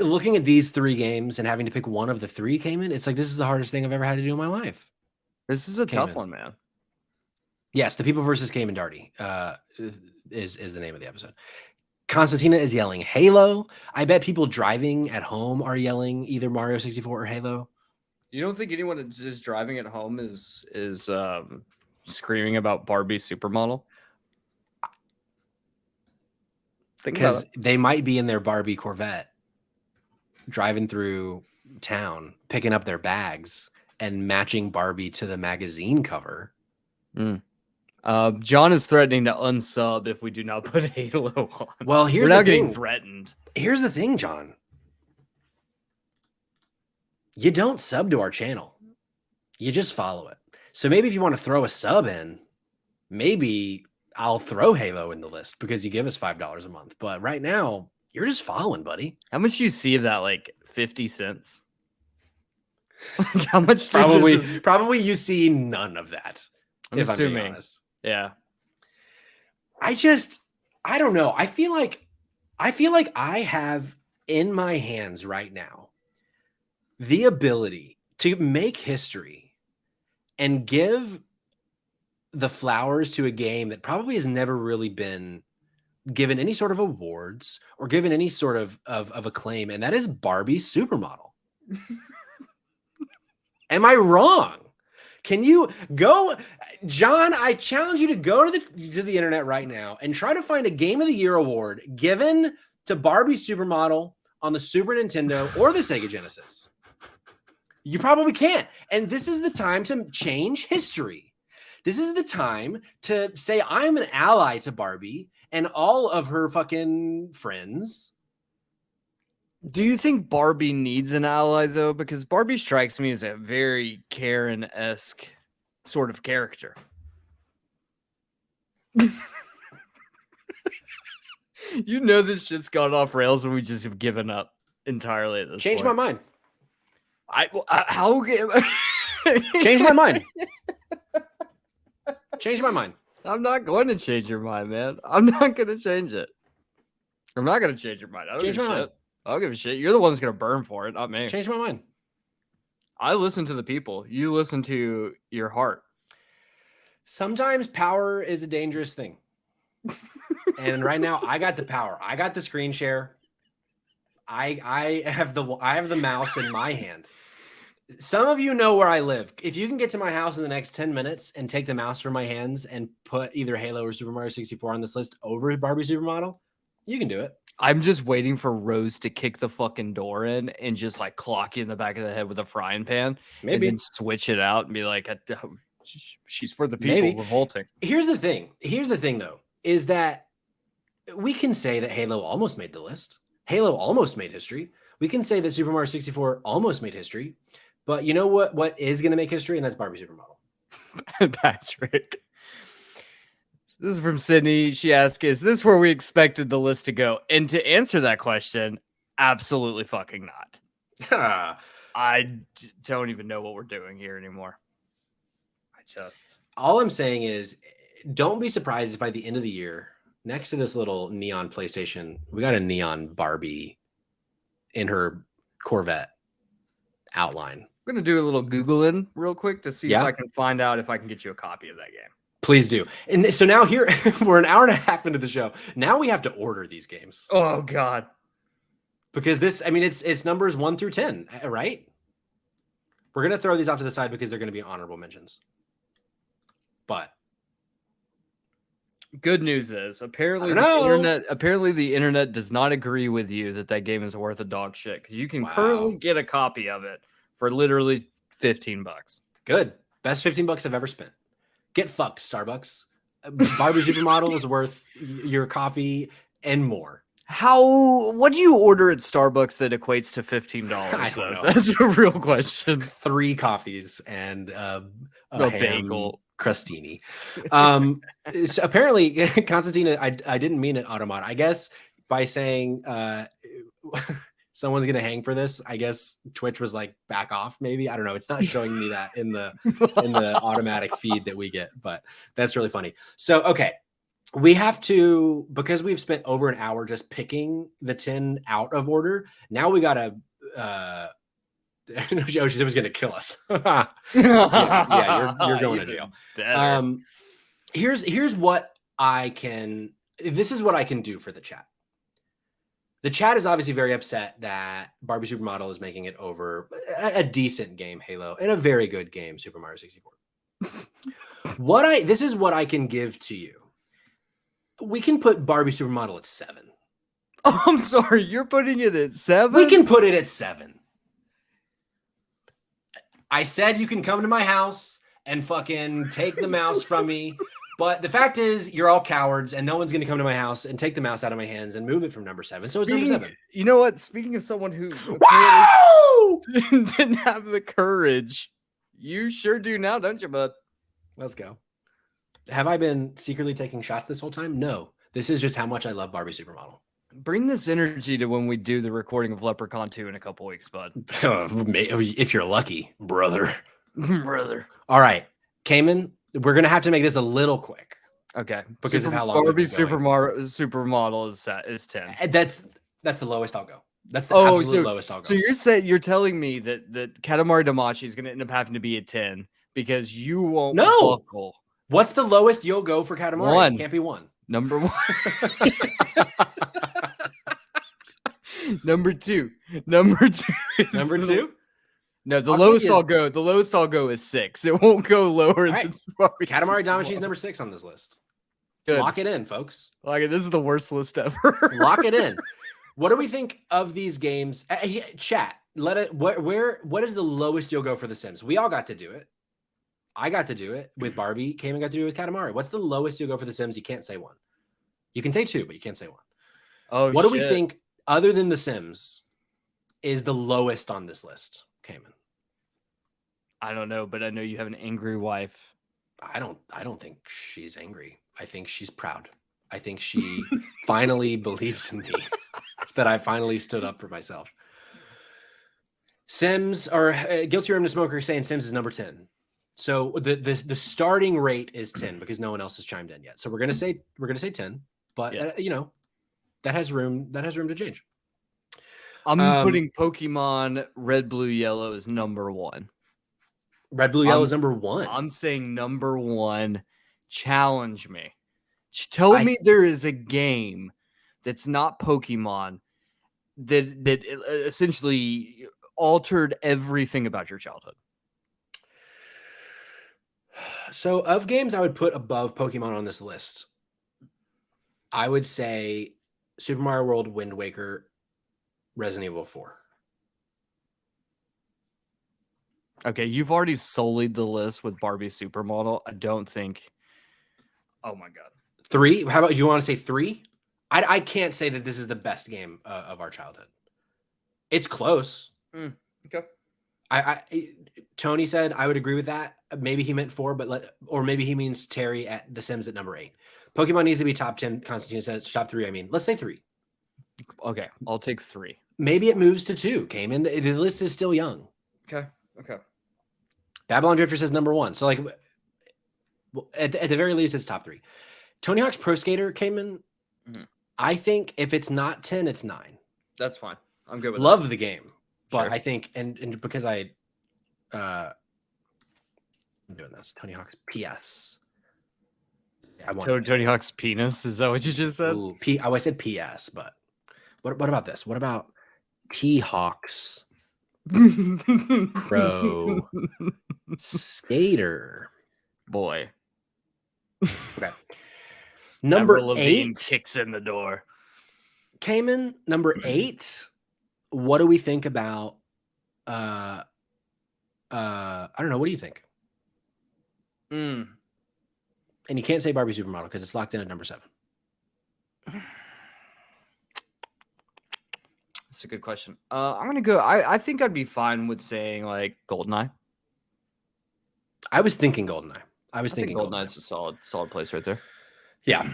Looking at these 3 games and having to pick one of the 3, Cayman, it's like this is the hardest thing I've ever had to do in my life. This is a tough one, man. Yes, The People versus Cayman Darty is the name of the episode. Constantina is yelling Halo. I bet people driving at home are yelling either Mario 64 or Halo. You don't think anyone just driving at home is screaming about Barbie Supermodel? Because they might be in their Barbie Corvette driving through town, picking up their bags and matching Barbie to the magazine cover. John is threatening to unsub if we do not put Halo on. Well, we're now getting threatened. Here's the thing, John. You don't sub to our channel. You just follow it. So maybe if you want to throw a sub in, maybe I'll throw Halo in the list because you give us $5 a month. But right now, you're just following, buddy. How much do you see of that? Like 50 cents? How much? Probably you see none of that. I'm assuming. I'm being honest. Yeah. I don't know. I feel like I have in my hands right now the ability to make history and give the flowers to a game that probably has never really been given any sort of awards or given any sort of acclaim, and that is Barbie Supermodel. Am I wrong? Can you go, John? I challenge you to go to the internet right now and try to find a Game of the Year award given to Barbie Supermodel on the Super Nintendo or the Sega Genesis. You probably can't. And this is the time to change history. This is the time to say I'm an ally to Barbie and all of her fucking friends. Do you think Barbie needs an ally, though? Because Barbie strikes me as a very Karen-esque sort of character. You know this shit's gone off rails and we just have given up entirely at this Change point. my mind. How Change my mind. Change my mind. I'm not going to change your mind, man. I'm not going to change it. I'm not going to change your mind. I don't give a shit. I don't give a shit. You're the one that's going to burn for it, not me. Change my mind. I listen to the people. You listen to your heart. Sometimes power is a dangerous thing. And right now, I got the power. I got the screen share. I have the mouse in my hand. Some of you know where I live. If you can get to my house in the next 10 minutes and take the mouse from my hands and put either Halo or Super Mario 64 on this list over Barbie Supermodel, You can do it. I'm just waiting for Rose to kick the fucking door in and just like clock you in the back of the head with a frying pan, and then Maybe. switch it out and be like, she's for the people Maybe. revolting. Here's the thing. Here's the thing, though, is that we can say that Halo almost made the list. Halo almost made history. We can say that Super Mario 64 almost made history. But you know what is going to make history? And that's Barbie Supermodel. Patrick. This is from Sydney. She asked, is this where we expected the list to go? And to answer that question, absolutely fucking not. I don't even know what we're doing here anymore. All I'm saying is, don't be surprised if by the end of the year, next to this little neon PlayStation, we got a neon Barbie in her Corvette outline. I'm going to do a little Googling real quick to see Yeah. if I can find out if I can get you a copy of that game. Please do. And so now here, we're an hour and a half into the show. Now we have to order these games. Oh, God. Because this, I mean, it's numbers 1 through 10, right? We're going to throw these off to the side because they're going to be honorable mentions. But good news is apparently the internet does not agree with you that game is worth a dog shit, because you can currently get a copy of it for literally $15. Good. Best $15 I've ever spent. Get fucked, Starbucks. Barbie Supermodel is worth your coffee and more. What do you order at Starbucks that equates to $15? I don't know. That's a real question. 3 coffees and a bagel crostini. So apparently, Constantina, I didn't mean it, Automat. I guess by saying someone's gonna hang for this, I guess Twitch was like, back off. Maybe, I don't know. It's not showing me that in the automatic feed that we get, but that's really funny. So okay, we have to, because we've spent over an hour just picking the 10 out of order. Now we gotta. She said it was going to kill us. yeah, you're going to jail. Here's what I can. This is what I can do for the chat. The chat is obviously very upset that Barbie Supermodel is making it over a decent game, Halo, and a very good game, Super Mario 64. This is what I can give to you. We can put Barbie Supermodel at 7. Oh, I'm sorry, you're putting it at 7? We can put it at 7. I said you can come to my house and fucking take the mouse from me. But the fact is, you're all cowards, and no one's going to come to my house and take the mouse out of my hands and move it from number 7. So it's number 7. You know what? Speaking of someone who didn't have the courage, you sure do now, don't you, bud? Let's go. Have I been secretly taking shots this whole time? No. This is just how much I love Barbie Supermodel. Bring this energy to when we do the recording of Leprechaun 2 in a couple weeks, bud. If you're lucky, brother. Brother. All right, Cayman, we're going to have to make this a little quick. Okay. Because of how long Barbie Supermodel is 10. That's the lowest I'll go. That's the absolute lowest I'll go. So you're telling me that Katamari Damacy is going to end up having to be a 10 because you won't buckle. What's the lowest you'll go for Katamari? 1. It can't be 1. Number 1. Number 2. Number 2. Number 2? No, the lowest I'll go is 6. It won't go lower than Katamari Damacy is number 6 on this list. Good. Lock it in, folks. This is the worst list ever. Lock it in. What do we think of these games? Chat. What is the lowest you'll go for The Sims? We all got to do it. I got to do it with Barbie. Cayman got to do it with Katamari. What's the lowest you'll go for The Sims? You can't say 1. You can say 2, but you can't say 1. Oh, what do we think, other than The Sims, is the lowest on this list, Cayman? I don't know, but I know you have an angry wife. I don't think she's angry. I think she's proud. I think she finally believes in me, that I finally stood up for myself. Sims, or Guilty Room to Smoker saying Sims is number 10. So the starting rate is 10 because no one else has chimed in yet. So we're gonna say 10, but yes. That has room to change. I'm putting Pokemon Red, Blue, Yellow as number 1. Red, Blue, Yellow is number 1. I'm saying number 1. Challenge me. Tell me there is a game that's not Pokemon that essentially altered everything about your childhood. So of games I would put above Pokemon on this list, I would say Super Mario World, Wind Waker, Resident Evil 4. Okay, you've already sullied the list with Barbie Supermodel. I don't think. Oh my god. 3? How about, do you want to say 3? I can't say that this is the best game of our childhood. It's close. Okay. Tony said I would agree with that. Maybe he meant 4, or maybe he means Terry at The Sims at number 8. Pokemon needs to be top 10. Constantine says top 3. I mean, let's say 3. Okay, I'll take 3. Maybe it moves to 2. Cayman. The list is still young. Okay. Babylon Drifter says number 1. So like, at the very least, it's top 3. Tony Hawk's Pro Skater Cayman. Mhm. I think if it's not 10, it's 9. That's fine. I'm good with Love the game, but Sure. I think and because I'm doing this. Tony Hawk's PS. I want Tony Hawk's penis. Is that what you just said? Ooh, I said PS, but what about this? What about T Hawk's Pro Skater? Boy. Okay. Number Avril Lavigne 8 kicks in the door. Cayman. Number 8. What do we think about? I don't know. What do you think? And you can't say Barbie Supermodel because it's locked in at number 7. That's a good question. I'm gonna go. I think I'd be fine with saying like GoldenEye. I was thinking GoldenEye. I think GoldenEye's a solid place right there. Yeah.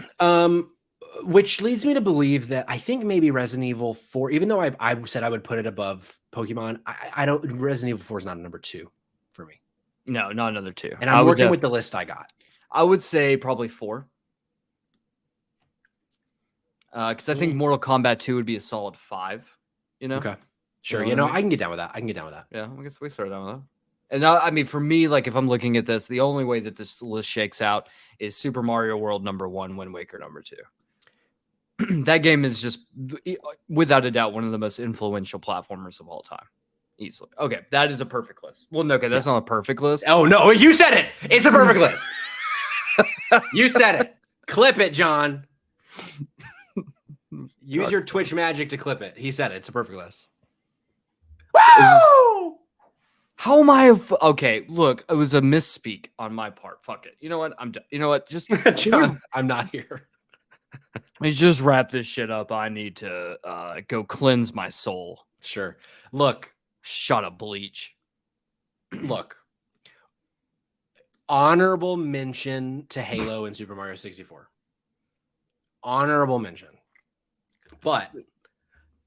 Which leads me to believe that I think maybe Resident Evil 4, even though I said I would put it above Pokemon, I don't. Resident Evil 4 is not a number 2 for me. No, not another 2. And I'm working with the list I got. I would say probably 4. Because I think Mortal Kombat 2 would be a solid 5. You know? Okay. Sure. You know what I mean? I can get down with that. Yeah, I guess we throw down with that. And now, I mean, for me, like if I'm looking at this, the only way that this list shakes out is Super Mario World number 1, Wind Waker number 2. That game is just, without a doubt, one of the most influential platformers of all time. Easily. Okay, that is a perfect list. Well, no, okay, that's not a perfect list. Oh, no, you said it. It's a perfect list. You said it. Clip it, John. Use your Twitch magic to clip it. He said it. It's a perfect list. Woo! How am I? Okay, look, it was a misspeak on my part. Fuck it. You know what? I'm done. You know what? Just John, I'm not here. Let's just wrap this shit up. I need to go cleanse my soul. Sure. Look. Shut up, bleach. Look. Honorable mention to Halo and Super Mario 64. Honorable mention. But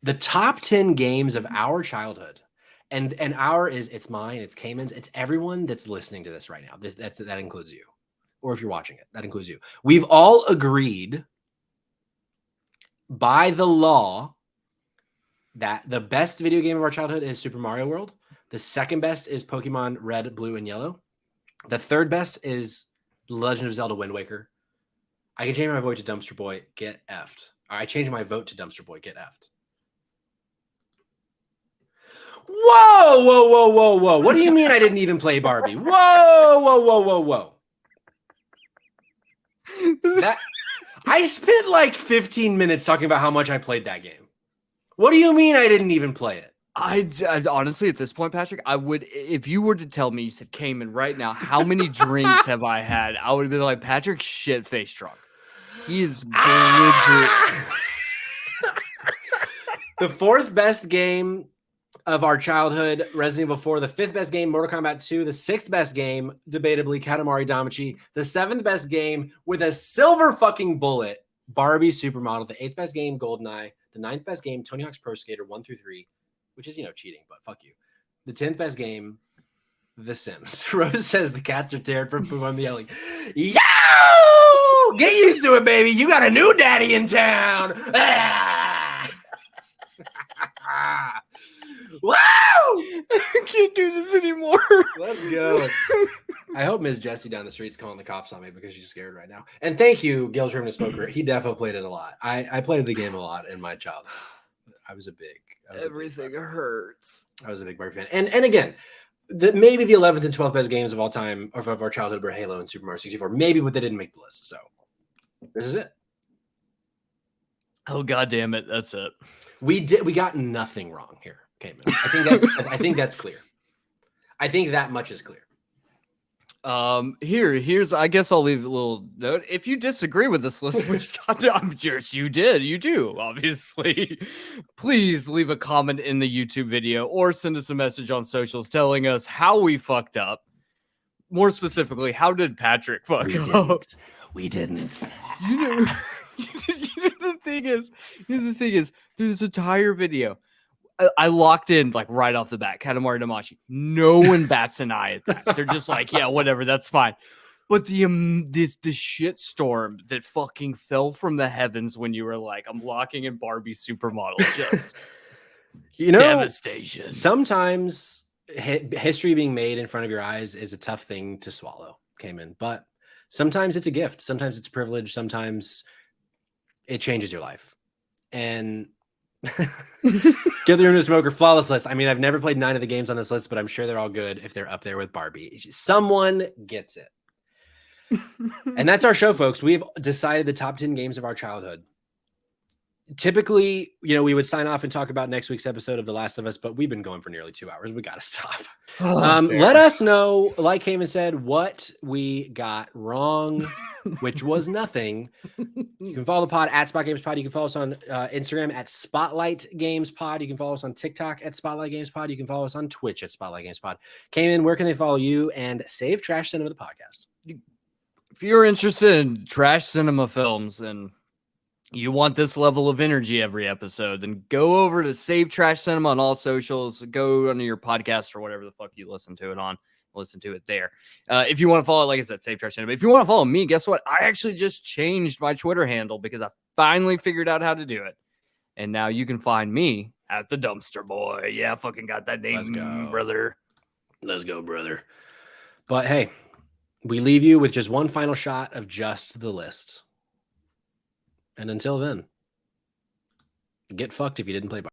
the top 10 games of our childhood, and our is, it's mine, it's Cayman's, it's everyone that's listening to this right now. That includes you. Or if you're watching it, that includes you. We've all agreed by the law that the best video game of our childhood is Super Mario World. The second best is Pokemon Red, Blue, and Yellow. The third best is Legend of Zelda Wind Waker. I can change my vote to Dumpster Boy. Get effed. I changed my vote to Dumpster Boy. Get effed. Whoa. What do you mean I didn't even play Barbie? Whoa. That I spent like 15 minutes talking about how much I played that game. What do you mean I didn't even play it? I honestly, at this point, Patrick, I would, if you were to tell me, you said, Cayman, right now, how many drinks have I had? I would have been like, Patrick's shit-faced drunk. He is The fourth best game of our childhood, Resident Evil 4. The fifth best game, Mortal Kombat 2. The sixth best game, debatably, Katamari Damacy. The seventh best game, with a silver fucking bullet, Barbie Supermodel. The eighth best game, GoldenEye. The ninth best game, Tony Hawk's Pro Skater 1 through 3, which is, cheating, but fuck you. The 10th best game, The Sims. Rose says the cats are teared from poop on the yelling. Yo! Get used to it, baby. You got a new daddy in town. Wow! I can't do this anymore. Let's go. I hope Ms. Jessie down the street's calling the cops on me because she's scared right now. And thank you, Gil Trim the Smoker. He definitely played it a lot. I played the game a lot in my childhood. Everything hurts. I was a big Barbie fan. And again, maybe the 11th and 12th best games of all time of our childhood were Halo and Super Mario 64. Maybe, but they didn't make the list. So this is it. Oh god damn it, that's it. We got nothing wrong here. Okay, I think that's clear. I think that much is clear. Here's I guess I'll leave a little note. If you disagree with this list, which I'm sure you do, obviously, please leave a comment in the YouTube video or send us a message on socials telling us how we fucked up. More specifically, how did Patrick fuck up? We didn't. You know, the thing is, there's this entire video. I locked in like right off the bat, Katamari Damacy. No one bats an eye at that. They're just like, yeah, whatever, that's fine. But the shit storm that fucking fell from the heavens when you were like, I'm locking in Barbie Supermodel, just devastation. Sometimes history being made in front of your eyes is a tough thing to swallow, Cayman. But sometimes it's a gift. Sometimes it's a privilege. Sometimes it changes your life. And Get the Room to Smoker flawless list. I mean, I've never played 9 of the games on this list, but I'm sure they're all good if they're up there with Barbie. Someone gets it. And that's our show, folks. We've decided the top 10 games of our childhood. Typically, we would sign off and talk about next week's episode of The Last of Us, but we've been going for nearly 2 hours. We got to stop. Let us know, like Heyman said, what we got wrong, which was nothing. You can follow the pod at Spot Games Pod. You can follow us on Instagram at Spotlight Games Pod. You can follow us on TikTok at Spotlight Games Pod. You can follow us on Twitch at Spotlight Games Pod. Cayman, where can they follow you and Save Trash Cinema, the podcast? If you're interested in trash cinema films and you want this level of energy every episode, then go over to Save Trash Cinema on all socials. Go under your podcast or whatever the fuck you listen to it on. Listen to it there. If you want to follow, like I said, Save Trash Cinema. If you want to follow me, guess what? I actually just changed my Twitter handle because I finally figured out how to do it. And now you can find me at the Dumpster Boy. Yeah, I fucking got that name, Let's go, brother. Let's go, brother. But hey, we leave you with just one final shot of just the list. And until then, get fucked if you didn't play